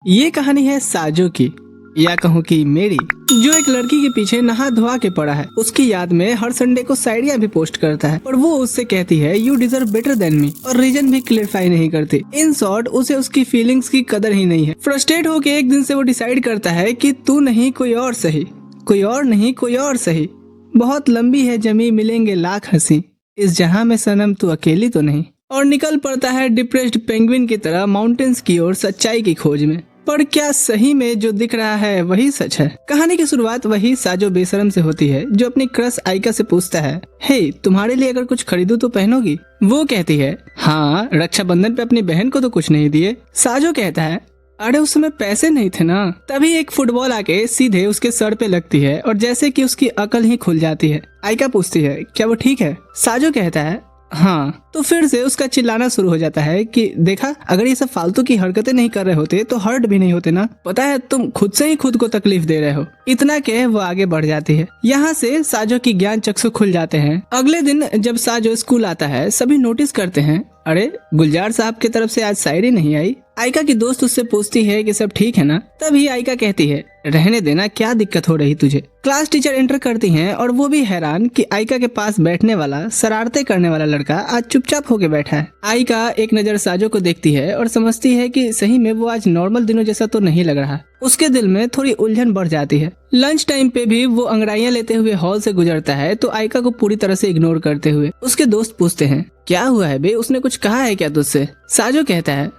ये कहानी है साजो की, या कहूँ कि मेरी, जो एक लड़की के पीछे नहा धोआ के पड़ा है। उसकी याद में हर संडे को शायरियाँ भी पोस्ट करता है और वो उससे कहती है you deserve better than me, और रीजन भी क्लियरफाई नहीं करती। इन शॉर्ट उसे उसकी फीलिंग्स की कदर ही नहीं है। फ्रस्ट्रेट होके एक दिन से वो डिसाइड करता है कि तू नहीं कोई और सही, कोई और नहीं कोई और सही, बहुत लंबी है जमी मिलेंगे लाख हंसी, इस जहां में सनम तू अकेली तो नहीं। और निकल पड़ता है डिप्रेस्ड पेंगुइन की तरह माउंटेन्स की ओर सच्चाई की खोज में। पर क्या सही में जो दिख रहा है वही सच है? कहानी की शुरुआत वही साजो बेशरम से होती है जो अपनी क्रश आइका से पूछता है, हे तुम्हारे लिए अगर कुछ खरीदूं तो पहनोगी? वो कहती है हाँ, रक्षाबंधन पे अपनी बहन को तो कुछ नहीं दिए। साजो कहता है अरे उस समय पैसे नहीं थे ना। तभी एक फुटबॉल आके सीधे उसके सर पे लगती है और जैसे कि उसकी अकल ही खुल जाती है। आइका पूछती है क्या वो ठीक है? साजो कहता है हाँ। तो फिर से उसका चिल्लाना शुरू हो जाता है कि देखा, अगर ये सब फालतू की हरकतें नहीं कर रहे होते तो हर्ट भी नहीं होते ना, पता है तुम खुद से ही खुद को तकलीफ दे रहे हो। इतना कह वो आगे बढ़ जाती है। यहाँ से साजो की ज्ञान चक्षु खुल जाते हैं। अगले दिन जब साजो स्कूल आता है सभी नोटिस करते हैं, अरे गुलजार साहब की तरफ से आज शायरी नहीं आई। आइका की दोस्त उससे पूछती है कि सब ठीक है ना? तभी आइका कहती है रहने देना, क्या दिक्कत हो रही तुझे? क्लास टीचर एंटर करती हैं और वो भी हैरान कि आइका के पास बैठने वाला शरारतें करने वाला लड़का आज चुपचाप होके बैठा है। आइका एक नजर साजो को देखती है और समझती है कि सही में वो आज नॉर्मल दिनों जैसा तो नहीं लग रहा। उसके दिल में थोड़ी उलझन बढ़ जाती है। लंच टाइम पे भी वो अंगड़ाइयां लेते हुए हॉल से गुजरता है तो आइका को पूरी तरह से इग्नोर करते हुए उसके दोस्त पूछते हैं क्या हुआ है बे, उसने कुछ कहा है क्या तुझसे? साजो कहता है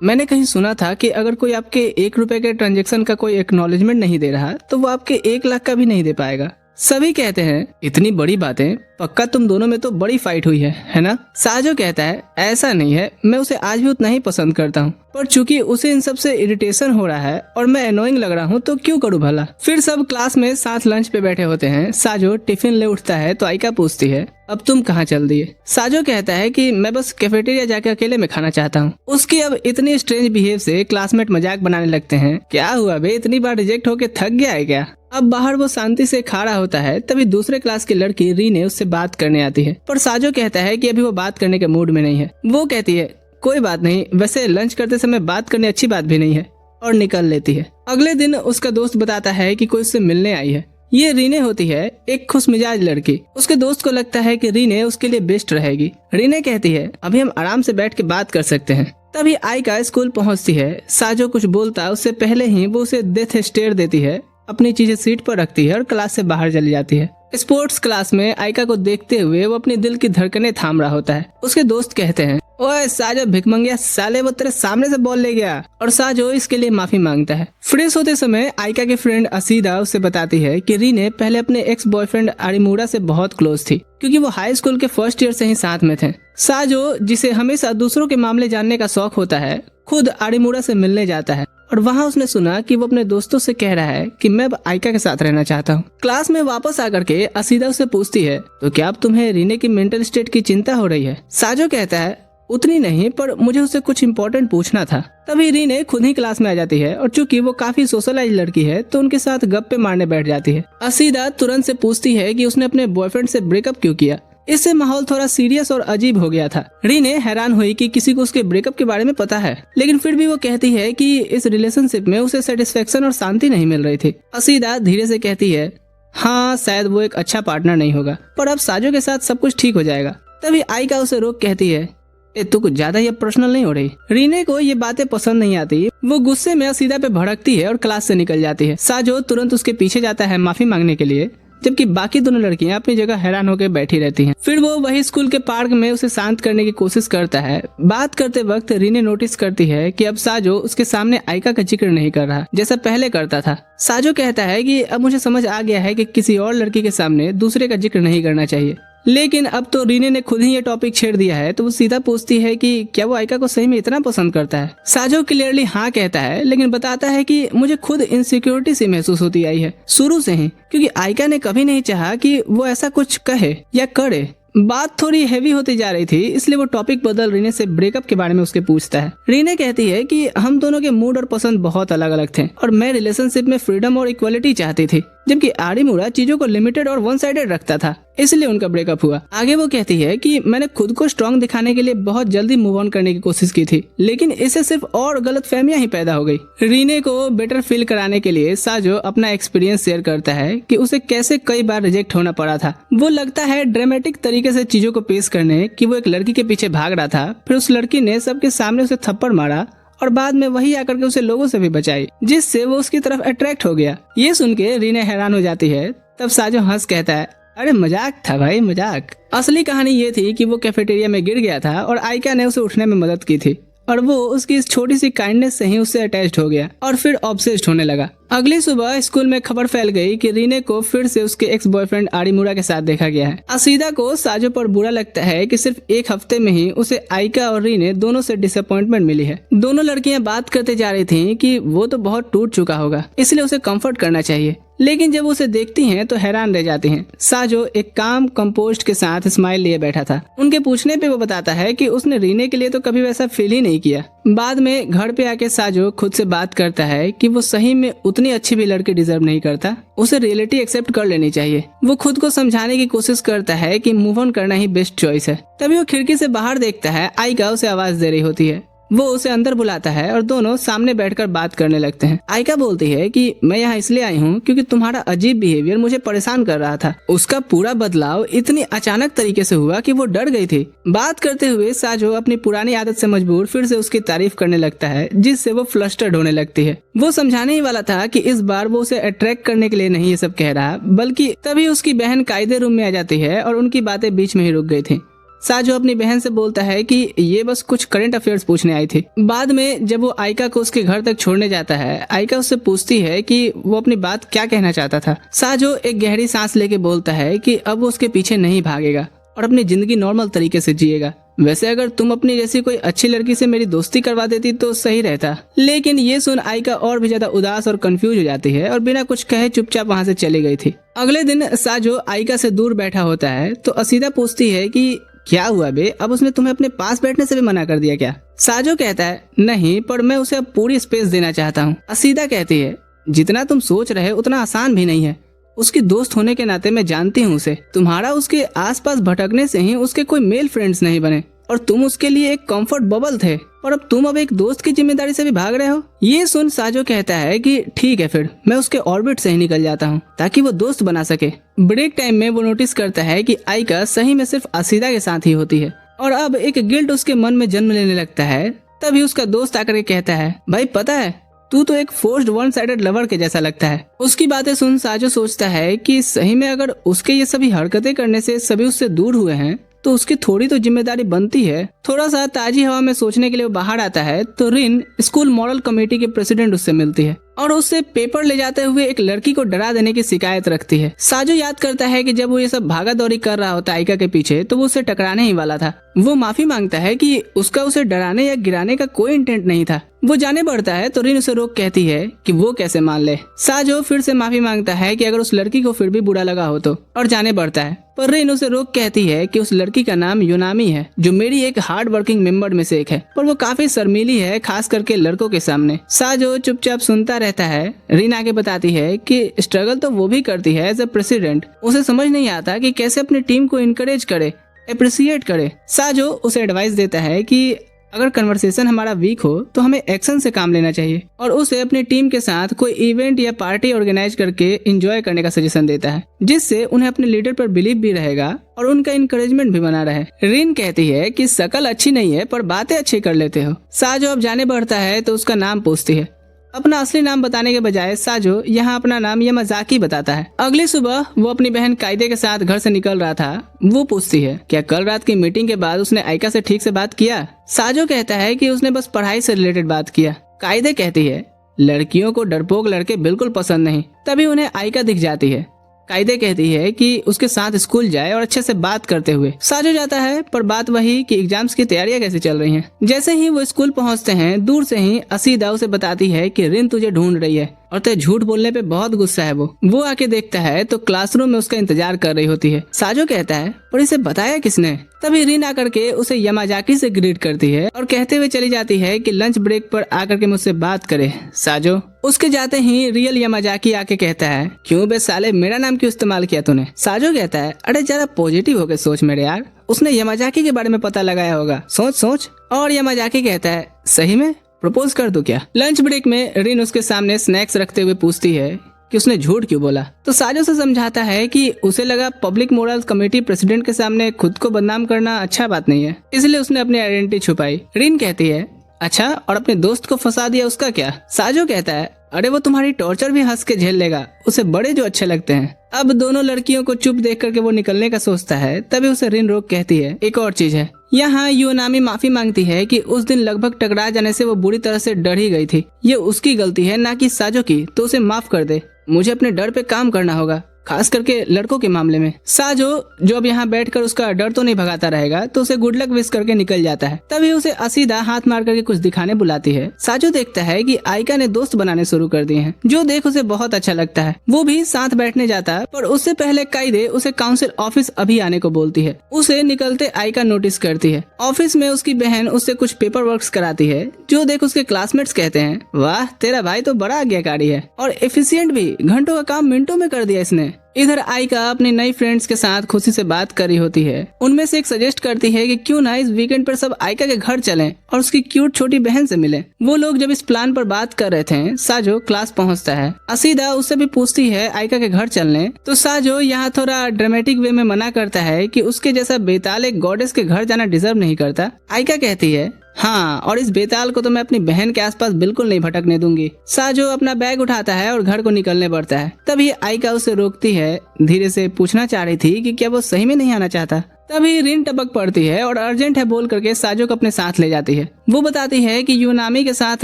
मैंने कहीं सुना था कि अगर कोई आपके 1 रुपए के ट्रांजैक्शन का कोई एक्नॉलेजमेंट नहीं दे रहा तो वो आपके 1 लाख का भी नहीं दे पाएगा। सभी कहते हैं इतनी बड़ी बातें, पक्का तुम दोनों में तो बड़ी फाइट हुई है ना? साजो कहता है ऐसा नहीं है, मैं उसे आज भी उतना ही पसंद करता हूँ, पर चूंकि उसे इन सब से इरिटेशन हो रहा है और मैं एनोइंग लग रहा हूँ तो क्यों करूँ भला। फिर सब क्लास में साथ लंच पे बैठे होते हैं। साजो टिफिन ले उठता है तो आइका पूछती है अब तुम कहाँ चल दिए? साजो कहता है कि मैं बस कैफेटेरिया जाके अकेले में खाना चाहता हूँ। उसकी अब इतनी स्ट्रेंज बिहेव से क्लासमेट मजाक बनाने लगते हैं, क्या हुआ बे, इतनी बार रिजेक्ट होके थक गया है क्या? अब बाहर वो शांति से खड़ा होता है तभी दूसरे क्लास की लड़की रीने उससे बात करने आती है, पर साजो कहता है कि अभी वो बात करने के मूड में नहीं है। वो कहती है कोई बात नहीं, वैसे लंच करते समय बात करनी अच्छी बात भी नहीं है, और निकल लेती है। अगले दिन उसका दोस्त बताता है कि कोई उससे मिलने आई है। ये रीने होती है, एक खुशमिजाज लड़की। उसके दोस्त को लगता है कि रीने उसके लिए बेस्ट रहेगी। रीने कहती है अभी हम आराम से बैठ के बात कर सकते हैं। तभी आइका स्कूल पहुंचती है। साजो कुछ बोलता उससे पहले ही वो उसे डेथ स्टेयर देती है, अपनी चीजें सीट पर रखती है और क्लास से बाहर चली जाती है। स्पोर्ट्स क्लास में आइका को देखते हुए वो अपने दिल की धड़कनें थाम रहा होता है। उसके दोस्त कहते हैं ओए साजो भिखमंगिया साले, वो तेरे सामने से बॉल ले गया, और साजो इसके लिए माफी मांगता है। फ्रेश होते समय आइका के फ्रेंड असीदा उससे बताती है कि रीने पहले अपने एक्स बॉयफ्रेंड आरिमूरा से बहुत क्लोज थी, क्योंकि वो हाई स्कूल के फर्स्ट ईयर से ही साथ में थे। साजो, जिसे हमेशा दूसरों के मामले जानने का शौक होता है, खुद आरिमूरा से मिलने जाता है और वहाँ उसने सुना कि वो अपने दोस्तों से कह रहा है कि मैं अब आइका के साथ रहना चाहता हूँ। क्लास में वापस आकर के असीदा उससे पूछती है तो क्या अब तुम्हें रीने की मेंटल स्टेट की चिंता हो रही है? साजो कहता है उतनी नहीं, पर मुझे उससे कुछ इम्पोर्टेंट पूछना था। तभी रीने खुद ही क्लास में आ जाती है और चूंकि वो काफी सोशलाइज लड़की है तो उनके साथ गप्पे मारने बैठ जाती है। असीदा तुरंत से पूछती है कि उसने अपने बॉयफ्रेंड से ब्रेकअप क्यों किया। इससे माहौल थोड़ा सीरियस और अजीब हो गया था। रीने हैरान हुई कि किसी को उसके ब्रेकअप के बारे में पता है, लेकिन फिर भी वो कहती है कि इस रिलेशनशिप में उसे सेटिस्फेक्शन और शांति नहीं मिल रही थी। असीदा धीरे से कहती है हाँ, शायद वो एक अच्छा पार्टनर नहीं होगा, पर अब साजो के साथ सब कुछ ठीक हो जाएगा। तभी आइका उसे रोक कहती है तू कुछ ज्यादा ये पर्सनल नहीं हो रही? रीने को ये बातें पसंद नहीं आती। वो गुस्से में असीदा पे भड़कती है और क्लास से निकल जाती है। साजो तुरंत उसके पीछे जाता है माफी मांगने के लिए, जबकि बाकी दोनों लड़कियां अपनी जगह हैरान होकर बैठी रहती हैं। फिर वो वही स्कूल के पार्क में उसे शांत करने की कोशिश करता है। बात करते वक्त रीने नोटिस करती है कि अब साजो उसके सामने आइका का जिक्र नहीं कर रहा जैसा पहले करता था। साजो कहता है कि अब मुझे समझ आ गया है कि किसी और लड़की के सामने दूसरे का जिक्र नहीं करना चाहिए, लेकिन अब तो रीने ने खुद ही ये टॉपिक छेड़ दिया है तो वो सीधा पूछती है कि क्या वो आइका को सही में इतना पसंद करता है। साजो क्लियरली हाँ कहता है, लेकिन बताता है कि मुझे खुद इनसिक्योरिटी सी महसूस होती आई है शुरू से ही, क्योंकि आइका ने कभी नहीं चाहा कि वो ऐसा कुछ कहे या करे। बात थोड़ी हैवी होती जा रही थी, इसलिए वो टॉपिक बदल रीने से ब्रेकअप के बारे में उसके पूछता है। रीने कहती है कि हम दोनों के मूड और पसंद बहुत अलग अलग थे और मैं रिलेशनशिप में फ्रीडम और इक्वलिटी चाहती थी, जबकि आरिमुरा चीजों को लिमिटेड और वन साइडेड रखता था, इसलिए उनका ब्रेकअप हुआ। आगे वो कहती है कि मैंने खुद को स्ट्रांग दिखाने के लिए बहुत जल्दी मूव ऑन करने की कोशिश की थी, लेकिन इससे सिर्फ और गलतफहमियां ही पैदा हो गई। रीने को बेटर फील कराने के लिए साजो अपना एक्सपीरियंस शेयर करता है कि उसे कैसे कई बार रिजेक्ट होना पड़ा था। वो लगता है ड्रामेटिक तरीके से चीजों को पेश करने कि वो एक लड़की के पीछे भाग रहा था, फिर उस लड़की ने सबके सामने उसे थप्पड़ मारा और बाद में वही आकर के उसे लोगों से भी बचाई, जिससे वो उसकी तरफ अट्रैक्ट हो गया। ये सुन के रीने हैरान हो जाती है। तब साजो हंस कहता है, अरे मजाक था भाई, मजाक। असली कहानी ये थी कि वो कैफेटेरिया में गिर गया था और आइका ने उसे उठने में मदद की थी और वो उसकी इस छोटी सी काइंडनेस से ही उससे अटैच्ड हो गया और फिर ऑब्सेस्ड होने लगा। अगली सुबह स्कूल में खबर फैल गई कि रीने को फिर से उसके एक्स बॉयफ्रेंड आरिमुरा के साथ देखा गया है। असीदा को साजो पर बुरा लगता है कि सिर्फ एक हफ्ते में ही उसे आइका और रीने दोनों से डिसअपॉइंटमेंट मिली है। दोनों लड़कियां बात करते जा रही थी कि वो तो बहुत टूट चुका होगा, इसलिए उसे कंफर्ट करना चाहिए, लेकिन जब उसे देखती हैं तो हैरान रह जाती हैं। साजो एक काम कंपोस्ट के साथ स्माइल लिए बैठा था। उनके पूछने पे वो बताता है कि उसने रीने के लिए तो कभी वैसा फील ही नहीं किया। बाद में घर पे आके साजो खुद से बात करता है कि वो सही में उतनी अच्छी भी लड़की डिजर्व नहीं करता, उसे रियलिटी एक्सेप्ट कर लेनी चाहिए। वो खुद को समझाने की कोशिश करता है कि मूव ऑन करना ही बेस्ट चॉइस है। तभी वो खिड़की से बाहर देखता है, आइका उसे आवाज दे रही होती है। वो उसे अंदर बुलाता है और दोनों सामने बैठकर बात करने लगते हैं। आइका बोलती है कि मैं यहाँ इसलिए आई हूँ क्योंकि तुम्हारा अजीब बिहेवियर मुझे परेशान कर रहा था। उसका पूरा बदलाव इतनी अचानक तरीके से हुआ कि वो डर गई थी। बात करते हुए साजो अपनी पुरानी आदत से मजबूर फिर से उसकी तारीफ करने लगता है, जिससे वो फ्लस्टर्ड होने लगती है। वो समझाने ही वाला था कि इस बार वो उसे अट्रैक्ट करने के लिए नहीं ये सब कह रहा, बल्कि तभी उसकी बहन कायदे रूम में आ जाती है और उनकी बातें बीच में ही रुक गई थी। साजो अपनी बहन से बोलता है कि ये बस कुछ करंट अफेयर्स पूछने आई थी। बाद में जब वो आइका को उसके घर तक छोड़ने जाता है, आइका उससे पूछती है कि वो अपनी बात क्या कहना चाहता था। साजो एक गहरी सांस लेके बोलता है कि अब वो उसके पीछे नहीं भागेगा और अपनी जिंदगी नॉर्मल तरीके से जिएगा। वैसे अगर तुम अपनी जैसी कोई अच्छी लड़की से मेरी दोस्ती करवा देती तो सही रहता। लेकिन ये सुन आइका और भी ज्यादा उदास और कंफ्यूज हो जाती है और बिना कुछ कहे चुपचाप वहाँ से चली गई थी। अगले दिन साजो आइका से दूर बैठा होता है तो असीदा पूछती है कि क्या हुआ बे, अब उसने तुम्हें अपने पास बैठने से भी मना कर दिया क्या? साजो कहता है, नहीं, पर मैं उसे अब पूरी स्पेस देना चाहता हूँ। असीदा कहती है, जितना तुम सोच रहे उतना आसान भी नहीं है। उसकी दोस्त होने के नाते मैं जानती हूँ उसे। तुम्हारा उसके आसपास भटकने से ही उसके कोई मेल फ्रेंड्स नहीं बने और तुम उसके लिए एक कंफर्ट बबल थे, और अब तुम अब एक दोस्त की जिम्मेदारी से भी भाग रहे हो। ये सुन साजो कहता है कि ठीक है, फिर मैं उसके ऑर्बिट से ही निकल जाता हूँ ताकि वो दोस्त बना सके। ब्रेक टाइम में वो नोटिस करता है कि आइका सही में सिर्फ असीदा के साथ ही होती है और अब एक गिल्ट उसके मन में जन्म लेने लगता है। तभी उसका दोस्त आकर के कहता है, भाई पता है तू तो एक फोर्स्ड वन साइडेड लवर के जैसा लगता है। उसकी बातें सुन साजो सोचता है कि सही में अगर उसके ये सभी हरकतें करने से सभी उससे दूर हुए हैं तो उसकी थोड़ी तो जिम्मेदारी बनती है। थोड़ा सा ताजी हवा में सोचने के लिए वो बाहर आता है तो रिन स्कूल मॉरल कमेटी के प्रेसिडेंट उससे मिलती है और उससे पेपर ले जाते हुए एक लड़की को डरा देने की शिकायत रखती है। साजो याद करता है कि जब वो ये सब भागा दौड़ी कर रहा होता आइका के पीछे तो वो उसे टकराने ही वाला था। वो माफी मांगता है कि उसका उसे डराने या गिराने का कोई इंटेंट नहीं था। वो जाने बढ़ता है तो रिन उसे रोक कहती है कि वो कैसे मान ले। साजो फिर से माफी मांगता है कि अगर उस लड़की को फिर भी बुरा लगा हो तो, और जाने बढ़ता है, पर रिन उसे रोक कहती है कि उस लड़की का नाम योनामी है जो मेरी एक हार्ड वर्किंग मेंबर में से एक है, पर वो काफी शर्मीली है, खास करके लड़कों के सामने। साजो चुपचाप सुनता रहता है। रिन आगे बताती है कि स्ट्रगल तो वो भी करती है एज ए प्रेसिडेंट। उसे समझ नहीं आता कि कैसे अपनी टीम को इनकरेज करे, अप्रिशिएट करे। साजो उसे एडवाइस देता है कि अगर कन्वर्सेशन हमारा वीक हो तो हमें एक्शन से काम लेना चाहिए और उसे अपनी टीम के साथ कोई इवेंट या पार्टी ऑर्गेनाइज करके एंजॉय करने का सजेशन देता है, जिससे उन्हें अपने लीडर पर बिलीव भी रहेगा और उनका इंकरेजमेंट भी बना रहे। रिन कहती है कि शकल अच्छी नहीं है पर बातें अच्छी कर लेते हो। साजो अब जाने बढ़ता है तो उसका नाम पूछती है। अपना असली नाम बताने के बजाय साजो यहाँ अपना नाम यामाजाकी बताता है। अगली सुबह वो अपनी बहन कायदे के साथ घर से निकल रहा था। वो पूछती है, क्या कल रात की मीटिंग के बाद उसने आइका से ठीक से बात किया? साजो कहता है कि उसने बस पढ़ाई से रिलेटेड बात किया। कायदे कहती है, लड़कियों को डरपोक लड़के बिल्कुल पसंद नहीं। तभी उन्हें आइका दिख जाती है। कायदे कहती है कि उसके साथ स्कूल जाए और अच्छे से बात करते हुए। साजो जाता है पर बात वही कि एग्जाम्स की तैयारियां कैसे चल रही हैं। जैसे ही वो स्कूल पहुंचते हैं दूर से ही असीदा उसे बताती है कि रिन तुझे ढूंढ रही है। और ते झूठ बोलने पे बहुत गुस्सा है। वो आके देखता है तो क्लासरूम में उसका इंतजार कर रही होती है। साजो कहता है पर इसे बताया किसने? तभी रिन आकर के उसे यमाजाकी से ग्रीट करती है और कहते हुए चली जाती है कि लंच ब्रेक पर आकर के मुझसे बात करे साजो। उसके जाते ही रियल यमाजाकी आके कहता है क्यों बे साले, मेरा नाम क्यों इस्तेमाल किया तूने? साजो कहता है अरे जरा पॉजिटिव होकर सोच मेरे यार, उसने यमाजाकी के बारे में पता लगाया होगा, सोच सोच। और यमाजाकी कहता है सही में प्रपोज कर दूं क्या? लंच ब्रेक में रिन उसके सामने स्नैक्स रखते हुए पूछती है कि उसने झूठ क्यों बोला। तो साजो से समझाता है कि उसे लगा पब्लिक मोरल्स कमेटी प्रेसिडेंट के सामने खुद को बदनाम करना अच्छा बात नहीं है, इसलिए उसने अपनी आइडेंटिटी छुपाई। रिन कहती है अच्छा, और अपने दोस्त को फंसा दिया उसका क्या? साजो कहता है अरे वो तुम्हारी टॉर्चर भी हंस के झेल लेगा, उसे बड़े जो अच्छे लगते हैं। अब दोनों लड़कियों को चुप देख करके वो निकलने का सोचता है, तभी उसे रिन रोक कहती है एक और चीज है। यहाँ यूनामी माफी मांगती है कि उस दिन लगभग टकरा जाने से वो बुरी तरह से डर ही गई थी, ये उसकी गलती है ना कि साजो की, तो उसे माफ कर दे। मुझे अपने डर पे काम करना होगा, खास करके लड़कों के मामले में। साजो जो अब यहाँ बैठकर उसका डर तो नहीं भगाता रहेगा, तो उसे गुड लक विश करके निकल जाता है। तभी उसे असीदा हाथ मार करके कुछ दिखाने बुलाती है। साजो देखता है कि आइका ने दोस्त बनाने शुरू कर दिए हैं, जो देख उसे बहुत अच्छा लगता है। वो भी साथ बैठने जाता है, पर उससे पहले काइदे उसे काउंसिल ऑफिस अभी आने को बोलती है। उसे निकलते आइका नोटिस करती है। ऑफिस में उसकी बहन उससे कुछ पेपर वर्क कराती है, जो देख उसके क्लासमेट्स कहते हैं वाह तेरा भाई तो बड़ा आज्ञाकारी है और एफिशिएंट भी, घंटों का काम मिनटों में कर दिया इसने। इधर आइका अपनी नई फ्रेंड्स के साथ खुशी से बात कर रही होती है। उनमें से एक सजेस्ट करती है कि क्यों ना इस वीकेंड पर सब आइका के घर चलें और उसकी क्यूट छोटी बहन से मिलें। वो लोग जब इस प्लान पर बात कर रहे थे, साजो क्लास पहुंचता है। असीदा उससे भी पूछती है आइका के घर चलने, तो साजो यहाँ थोड़ा ड्रामेटिक वे में मना करता है कि उसके जैसा बेताल एक गॉडेस के घर जाना डिजर्व नहीं करता। आइका कहती है हाँ, और इस बेताल को तो मैं अपनी बहन के आसपास बिल्कुल नहीं भटकने दूंगी। साजो अपना बैग उठाता है और घर को निकलने पड़ता है। तभी आइका उसे रोकती है, धीरे से पूछना चाह रही थी कि क्या वो सही में नहीं आना चाहता। तभी रिन टपक पड़ती है और अर्जेंट है बोल करके साजो को अपने साथ ले जाती है। वो बताती है कि यूनामी के साथ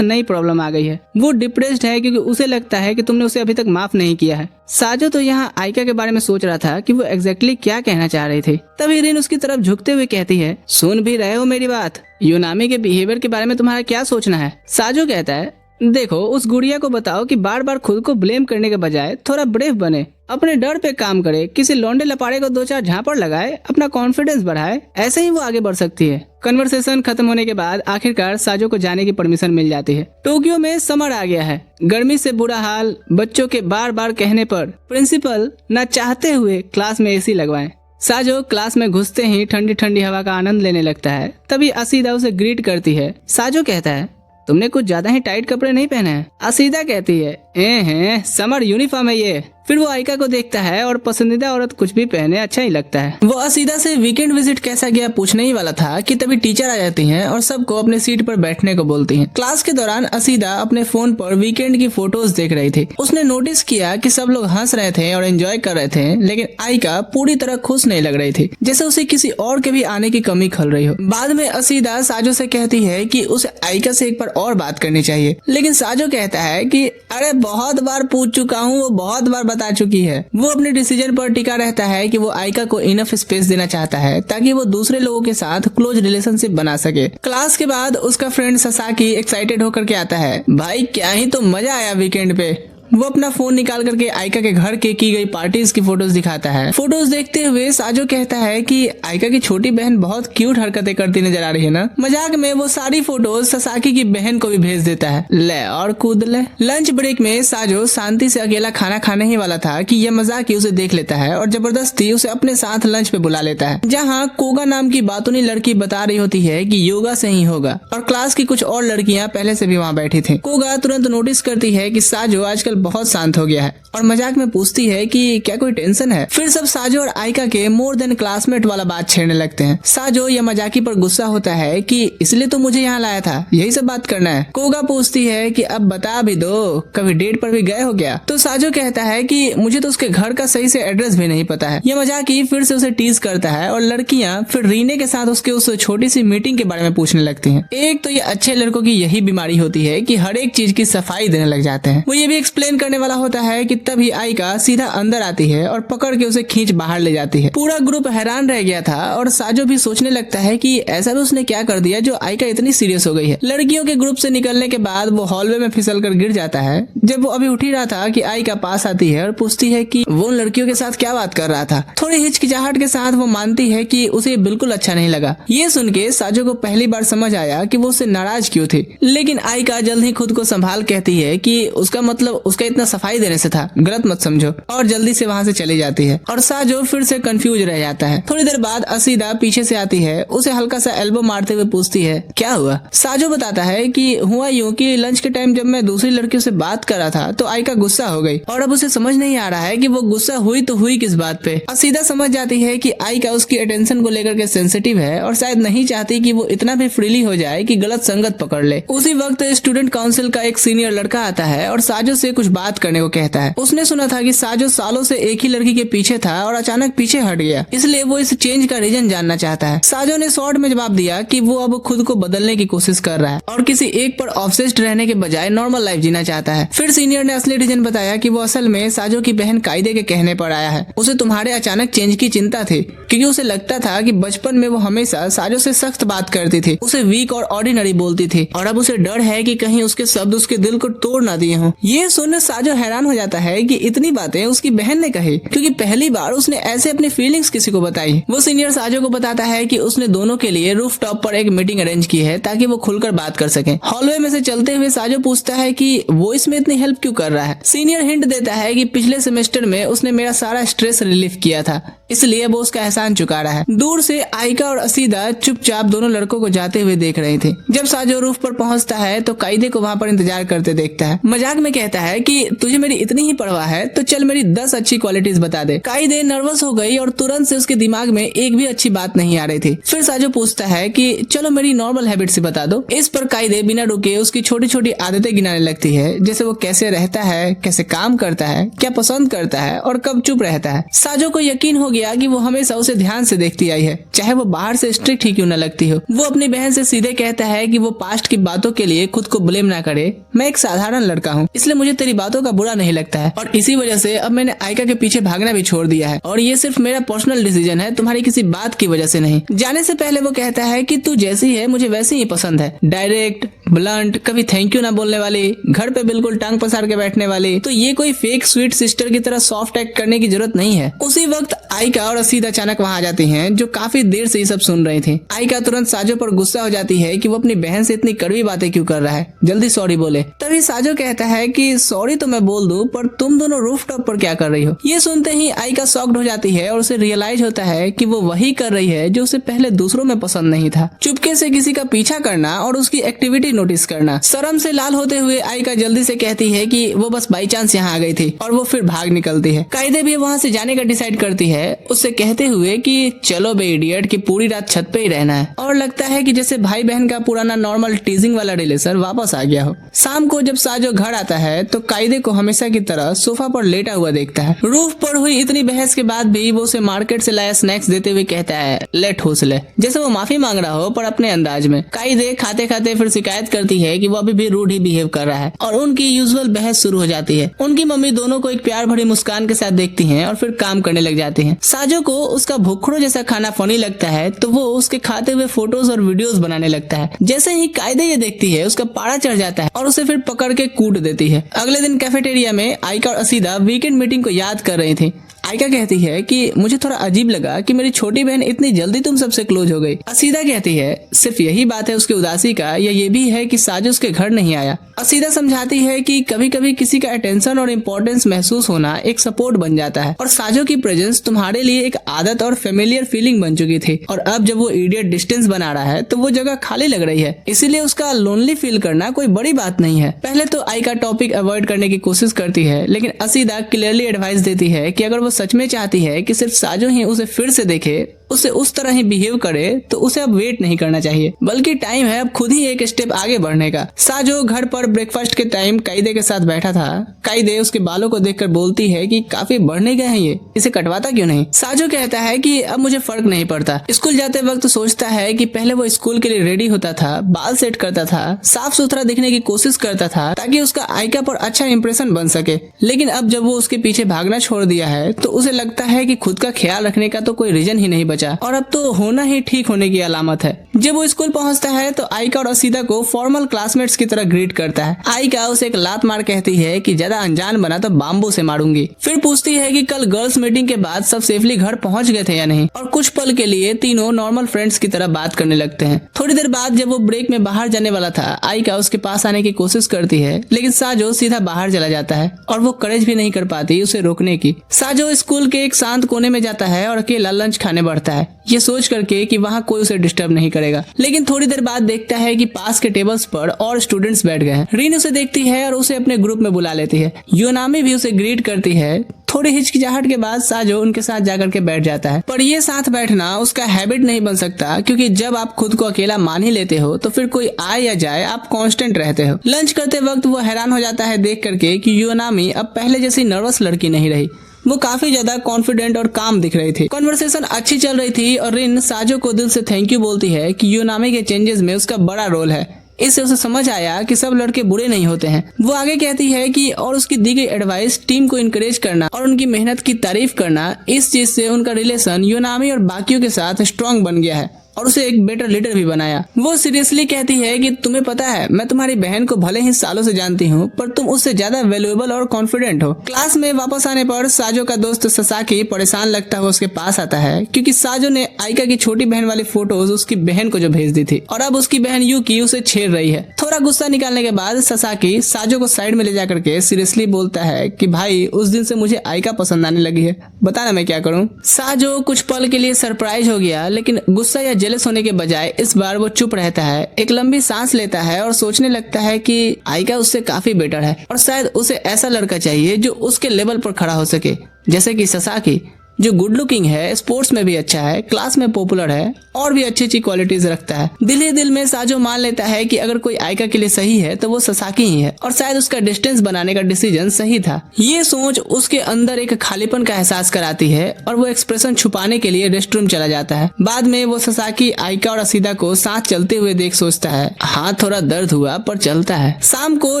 नई प्रॉब्लम आ गई है। वो डिप्रेस्ड है क्योंकि उसे लगता है कि तुमने उसे अभी तक माफ नहीं किया है। साजो तो यहाँ आइका के बारे में सोच रहा था कि वो एग्जैक्टली क्या कहना चाह रही थी। तभी रिन उसकी तरफ झुकते हुए कहती है सुन भी रहे हो मेरी बात, यूनामी के बिहेवियर के बारे में तुम्हारा क्या सोचना है? साजो कहता है देखो उस गुड़िया को बताओ कि बार बार खुद को ब्लेम करने के बजाय थोड़ा ब्रेव बने, अपने डर पे काम करे, किसी लौंडे लपाड़े को 2-4 झापड़ लगाए, अपना कॉन्फिडेंस बढ़ाए, ऐसे ही वो आगे बढ़ सकती है। कन्वर्सेशन खत्म होने के बाद आखिरकार साजो को जाने की परमिशन मिल जाती है। टोक्यो में समर आ गया है, गर्मी से बुरा हाल, बच्चों के बार बार कहने पर प्रिंसिपल न चाहते हुए क्लास में एसी लगवाएं। साजो क्लास में घुसते ही ठंडी ठंडी हवा का आनंद लेने लगता है। तभी असीदा उसे ग्रीट करती है। साजो कहता है तुमने कुछ ज्यादा ही टाइट कपड़े नहीं पहने हैं। असीदा कहती है समर यूनिफॉर्म है ये। फिर वो आइका को देखता है और पसंदीदा औरत कुछ भी पहने अच्छा ही लगता है। वो असीदा से वीकेंड विजिट कैसा गया पूछने ही वाला था कि तभी टीचर आ जाती हैं और सबको अपने सीट पर बैठने को बोलती हैं। क्लास के दौरान असीदा अपने फोन पर वीकेंड की फोटोज देख रही थी। उसने नोटिस किया कि सब लोग हंस रहे थे और एंजॉय कर रहे थे, लेकिन आइका पूरी तरह खुश नहीं लग रही थी, जैसे उसे किसी और के भी आने की कमी खल रही हो। बाद में असीदा साजो से कहती है कि उसे आइका से एक बार और बात करनी चाहिए, लेकिन साजो कहता है कि अरे बहुत बार पूछ चुका हूँ, वो बहुत बार बता चुकी है। वो अपने डिसीजन पर टिका रहता है कि वो आइका को इनफ स्पेस देना चाहता है ताकि वो दूसरे लोगों के साथ क्लोज रिलेशनशिप बना सके। क्लास के बाद उसका फ्रेंड ससाकी एक्साइटेड होकर के आता है। भाई क्या ही तो मजा आया वीकेंड पे। वो अपना फोन निकाल करके आइका के घर के की गई पार्टीज की फोटोज दिखाता है। फोटोज देखते हुए साजो कहता है कि आइका की छोटी बहन बहुत क्यूट हरकतें करती नजर आ रही है ना। मजाक में वो सारी फोटोज ससाकी की बहन को भी भेज देता है। ले और कूद ले। लंच ब्रेक में साजो शांति से अकेला खाना खाने ही वाला था कि यह मजाकी उसे देख लेता है और जबरदस्ती उसे अपने साथ लंच पे बुला लेता है, जहाँ कोगा नाम की बातूनी लड़की बता रही होती है कि योगा से ही होगा, और क्लास की कुछ और लड़कियां पहले से भी वहाँ बैठी थी। कोगा तुरंत नोटिस करती है कि साजो आजकल बहुत शांत हो गया है और मजाक में पूछती है कि क्या कोई टेंशन है। फिर सब साजो और आइका के मोर देन क्लासमेट वाला बात छेड़ने लगते हैं। साजो या मजाकी पर गुस्सा होता है कि इसलिए तो मुझे यहाँ लाया था, यही सब बात करना है। कोगा पूछती है कि अब बता भी दो, कभी डेट पर भी गए हो क्या? तो साजो कहता है कि मुझे तो उसके घर का सही से एड्रेस भी नहीं पता है। यह मजाकी फिर से उसे टीज करता है और लड़कियां फिर रीने के साथ उसके उस छोटी सी मीटिंग के बारे में पूछने लगती हैं। एक तो ये अच्छे लड़कों की यही बीमारी होती है कि हर एक चीज की सफाई देने लग जाते हैं। वो ये भी एक्सप्लेन एक्सप्लेन करने वाला होता है कि तभी आइका सीधा अंदर आती है और पकड़ के उसे खींच बाहर ले जाती है। पूरा ग्रुप हैरान रह गया था और साजो भी सोचने लगता है कि ऐसा भी उसने क्या कर दिया जो आइका इतनी सीरियस हो गई है। लड़कियों के ग्रुप से निकलने के बाद वो हॉलवे में फिसल कर गिर जाता है। जब वो अभी उठ ही रहा था कि आइका पास आती है और पूछती है कि वो उन लड़कियों के साथ क्या बात कर रहा था। थोड़ी हिचकिचाहट के साथ वो मानती है कि उसे बिल्कुल अच्छा नहीं लगा। ये सुन के साजो को पहली बार समझ आया कि वो उससे नाराज क्यों थी, लेकिन आइका जल्द ही खुद को संभाल कहती है कि उसका मतलब उसका इतना सफाई देने से था, गलत मत समझो, और जल्दी से वहाँ से चली जाती है। और साजो फिर से कंफ्यूज रह जाता है। थोड़ी देर बाद असीदा पीछे से आती है, उसे हल्का सा एल्बो मारते हुए पूछती है क्या हुआ। साजो बताता है कि हुआ यूं कि लंच के टाइम जब मैं दूसरी लड़कियों से बात कर रहा था तो आइका गुस्सा हो गई और अब उसे समझ नहीं आ रहा है कि वो गुस्सा हुई तो हुई किस बात पे। असीदा समझ जाती है कि आइका उसकी अटेंशन को लेकर के सेंसिटिव है और शायद नहीं चाहती कि वो इतना भी फ्रीली हो जाए कि गलत संगत पकड़ ले। उसी वक्त स्टूडेंट काउंसिल का एक सीनियर लड़का आता है और साजो से कुछ बात करने को कहता है। उसने सुना था कि साजो सालों से एक ही लड़की के पीछे था और अचानक पीछे हट गया, इसलिए वो इस चेंज का रीजन जानना चाहता है। साजो ने शॉर्ट में जवाब दिया कि वो अब खुद को बदलने की कोशिश कर रहा है और किसी एक पर ऑब्सेस्ड रहने के बजाय नॉर्मल लाइफ जीना चाहता है। फिर सीनियर ने असली रीजन बताया कि वो असल में साजो की बहन कायदे के कहने पर आया है। उसे तुम्हारे अचानक चेंज की चिंता थी क्योंकि उसे लगता था कि बचपन में वो हमेशा साजो से सख्त बात करती थी, उसे वीक और ऑर्डिनरी बोलती थी और अब उसे डर है कि कहीं उसके शब्द उसके दिल को तोड़ ना दिए हों। ये सुनकर साजो हैरान हो जाता है कि इतनी बातें उसकी बहन ने कही, क्योंकि पहली बार उसने ऐसे अपनी फीलिंग्स किसी को बताई। वो सीनियर साजो को बताता है कि उसने दोनों के लिए रूफ टॉप पर एक मीटिंग अरेंज की है ताकि वो खुलकर बात कर सके। हॉलवे में से चलते हुए साजो पूछता है कि वो इसमें इतनी हेल्प क्यों कर रहा है। सीनियर हिंट देता है कि पिछले सेमेस्टर में उसने मेरा सारा स्ट्रेस रिलीफ किया था, इसलिए वो उसका एहसान चुका रहा है। दूर से आइका और असीदा चुपचाप दोनों लड़कों को जाते हुए देख रहे थे। जब साजो रूफ पर पहुंचता है तो कायदे को वहां पर इंतजार करते देखता है। मजाक में कहता है कि तुझे मेरी इतनी ही परवाह है तो चल मेरी 10 अच्छी क्वालिटीज बता दे। कायदे नर्वस हो गई और तुरंत से उसके दिमाग में एक भी अच्छी बात नहीं आ रही थी। फिर साजो पूछता है कि चलो मेरी नॉर्मल हैबिट से बता दो। इस पर कायदे बिना रुके उसकी छोटी छोटी आदतें गिनाने लगती है, जैसे वो कैसे रहता है, कैसे काम करता है, क्या पसंद करता है और कब चुप रहता है। साजो को यकीन हो गया कि वो हमेशा उसे ध्यान से देखती आई है, चाहे वो बाहर से स्ट्रिक्ट ही क्यों न लगती हो। वो अपनी बहन से सीधे कहता है कि वो पास्ट की बातों के लिए खुद को ब्लेम ना करे। मैं एक साधारण लड़का हूँ, इसलिए मुझे तेरी बातों का बुरा नहीं लगता है और इसी वजह से अब मैंने आइका के पीछे भागना भी छोड़ दिया है और ये सिर्फ मेरा पर्सनल डिसीजन है, तुम्हारी किसी बात की वजह से नहीं। जाने से पहले वो कहता है कि तू जैसी है मुझे वैसी ही पसंद है, डायरेक्ट, ब्लंट, कभी थैंक यू ना बोलने वाली, घर पे बिल्कुल टांग पसार के बैठने वाली। तो ये कोई फेक स्वीट सिस्टर की तरह सॉफ्ट एक्ट करने की जरूरत नहीं है। उसी वक्त आइका और असीदा अचानक वहां आ जाती हैं, जो काफी देर से ये सब सुन रही थी। आइका तुरंत साजो पर गुस्सा हो जाती है कि वो अपनी बहन से इतनी कड़वी बातें क्यों कर रहा है, जल्दी सॉरी बोले। तभी साजो कहता है कि सॉरी तो मैं बोल दूं, पर तुम दोनों रूफटॉप पर क्या कर रही हो। ये सुनते ही आइका शॉक्ड हो जाती है और उसे रियलाइज होता है कि वो वही कर रही है जो उसे पहले दूसरों में पसंद नहीं था, चुपके से किसी का पीछा करना और उसकी एक्टिविटी नोटिस करना। शर्म से लाल होते हुए आइका जल्दी से कहती है कि वो बस बाई चांस यहाँ आ गई थी और वो फिर भाग निकलती है। कायदे भी वहाँ से जाने का डिसाइड करती है, उससे कहते हुए कि चलो बे इडियट, की पूरी रात छत पे ही रहना है। और लगता है कि जैसे भाई बहन का पुराना नॉर्मल टीजिंग वाला रिलेशन वापस आ गया हो। शाम को जब साजो घर आता है तो कायदे को हमेशा की तरह सोफा पर लेटा हुआ देखता है। रूफ पर हुई इतनी बहस के बाद भी वो उसे मार्केट से लाया स्नैक्स देते हुए कहता है ले ठूस ले, जैसे वो माफी मांग रहा हो पर अपने अंदाज में। कायदे खाते खाते फिर शिकायत करती है कि वो अभी भी रूड ही बिहेव कर रहा है और उनकी यूजुअल बहस शुरू हो जाती है। उनकी मम्मी दोनों को एक प्यार भरी मुस्कान के साथ देखती हैं और फिर काम करने लग जाती हैं। साजो को उसका भुखड़ो जैसा खाना फनी लगता है तो वो उसके खाते हुए फोटोज और वीडियोस बनाने लगता है। जैसे ही कायदे ये देखती है उसका पारा चढ़ जाता है और उसे फिर पकड़ के कूट देती है। अगले दिन कैफेटेरिया में आइका और असीदा वीकेंड मीटिंग को याद कर रही थी। आइका कहती है कि मुझे थोड़ा अजीब लगा कि मेरी छोटी बहन इतनी जल्दी तुम सबसे क्लोज हो गई। असीदा कहती है सिर्फ यही बात है उसकी उदासी का, या ये भी है कि साजो उसके घर नहीं आया। असीदा समझाती है कि कभी कभी किसी का अटेंशन और इम्पोर्टेंस महसूस होना एक सपोर्ट बन जाता है और साजो की प्रेजेंस तुम्हारे लिए एक आदत और फेमिलियर फीलिंग बन चुकी थी और अब जब वो इडियट डिस्टेंस बना रहा है तो वो जगह खाली लग रही है, इसीलिए उसका लोनली फील करना कोई बड़ी बात नहीं है। पहले तो आइका टॉपिक अवॉइड करने की कोशिश करती है, लेकिन असीदा क्लियरली एडवाइस देती है कि अगर वो सच में चाहती है कि सिर्फ साजो ही उसे फिर से देखे उसे उस तरह ही बिहेव करे तो उसे अब वेट नहीं करना चाहिए, बल्कि टाइम है अब खुद ही एक स्टेप आगे बढ़ने का। साजो घर पर ब्रेकफास्ट के टाइम काइदे के साथ बैठा था। काइदे उसके बालों को देखकर बोलती है कि काफी बढ़ने गए हैं ये, इसे कटवाता क्यों नहीं। साजो कहता है कि अब मुझे फर्क नहीं पड़ता। स्कूल जाते वक्त सोचता है कि पहले वो स्कूल के लिए रेडी होता था, बाल सेट करता था, साफ सुथरा दिखने की कोशिश करता था ताकि उसका आइका पर अच्छा इंप्रेशन बन सके। लेकिन अब जब वो उसके पीछे भागना छोड़ दिया है तो उसे लगता है कि खुद का ख्याल रखने का तो कोई रीजन ही नहीं बचा और अब तो होना ही ठीक होने की अलामत है। जब वो स्कूल पहुंचता है तो आइका और असीदा को फॉर्मल क्लासमेट्स की तरह ग्रीट करता है। आइका उसे एक लात मार कहती है कि ज्यादा अनजान बना तो बाम्बू से मारूंगी। फिर पूछती है कि कल गर्ल्स मीटिंग के बाद सब सेफली घर पहुंच गए थे या नहीं, और कुछ पल के लिए तीनों नॉर्मल फ्रेंड्स की तरह बात करने लगते हैं। थोड़ी देर बाद जब वो ब्रेक में बाहर जाने वाला था, आइका उसके पास आने की कोशिश करती है, लेकिन साजो सीधा बाहर चला जाता है और वो करेज भी नहीं कर पाती उसे रोकने की। साजो स्कूल के एक शांत कोने में जाता है और अकेला लंच खाने बढ़ता है, ये सोच करके कि वहाँ कोई उसे डिस्टर्ब नहीं करेगा। लेकिन थोड़ी देर बाद देखता है कि पास के टेबल्स पर और स्टूडेंट्स बैठ गए हैं। रीन उसे देखती है और उसे अपने ग्रुप में बुला लेती है। योनामी भी उसे ग्रीट करती है। थोड़ी हिचकिचाहट के बाद साजो उनके साथ जाकर के बैठ जाता है, पर ये साथ बैठना उसका हैबिट नहीं बन सकता, क्योंकि जब आप खुद को अकेला मान ही लेते हो तो फिर कोई आए या जाए आप कांस्टेंट रहते हो। लंच करते वक्त वो हैरान हो जाता है देख करके कि योनामी अब पहले जैसी नर्वस लड़की नहीं रही, वो काफी ज्यादा कॉन्फिडेंट और काम दिख रही थी। कन्वर्सेशन अच्छी चल रही थी और रिन साजो को दिल से थैंक यू बोलती है कि योनामी के चेंजेस में उसका बड़ा रोल है। इससे उसे समझ आया कि सब लड़के बुरे नहीं होते हैं। वो आगे कहती है कि और उसकी दी गई एडवाइस टीम को इनकरेज करना और उनकी मेहनत की तारीफ करना, इस चीज से उनका रिलेशन योनामी और बाकियों के साथ स्ट्रांग बन गया है और उसे एक बेटर लीडर भी बनाया। वो सीरियसली कहती है कि तुम्हें पता है मैं तुम्हारी बहन को भले ही सालों से जानती हूँ, पर तुम उससे ज्यादा वैल्यूएबल और कॉन्फिडेंट हो। क्लास में वापस आने पर साजो का दोस्त ससाकी परेशान लगता हुआ उसके पास आता है, क्योंकि साजो ने आइका की छोटी बहन वाली फोटोज उसकी बहन को जो भेज दी थी और अब उसकी बहन यूकी उसे छेड़ रही है। थोड़ा गुस्सा निकालने के बाद ससाकी साजो को साइड में ले जाकर के सीरियसली बोलता है कि भाई उस दिन से मुझे आइका पसंद आने लगी है, बताना मैं क्या करूँ। साजो कुछ पल के लिए सरप्राइज हो गया, लेकिन गुस्सा या जेलस होने के बजाय इस बार वो चुप रहता है, एक लंबी सांस लेता है और सोचने लगता है कि आइका उससे काफी बेटर है और शायद उसे ऐसा लड़का चाहिए जो उसके लेवल पर खड़ा हो सके, जैसे कि ससाकी जो गुड लुकिंग है, स्पोर्ट्स में भी अच्छा है, क्लास में पॉपुलर है और भी अच्छी अच्छी क्वालिटीज रखता है। दिल ही दिल में साजो मान लेता है कि अगर कोई आइका के लिए सही है तो वो ससाकी ही है और शायद उसका डिस्टेंस बनाने का डिसीजन सही था। ये सोच उसके अंदर एक खालीपन का एहसास कराती है और वो एक्सप्रेशन छुपाने के लिए रेस्टरूम चला जाता है। बाद में वो ससाकी, आइका और असीदा को साथ चलते हुए देख सोचता है हाथ थोड़ा दर्द हुआ पर चलता है। शाम को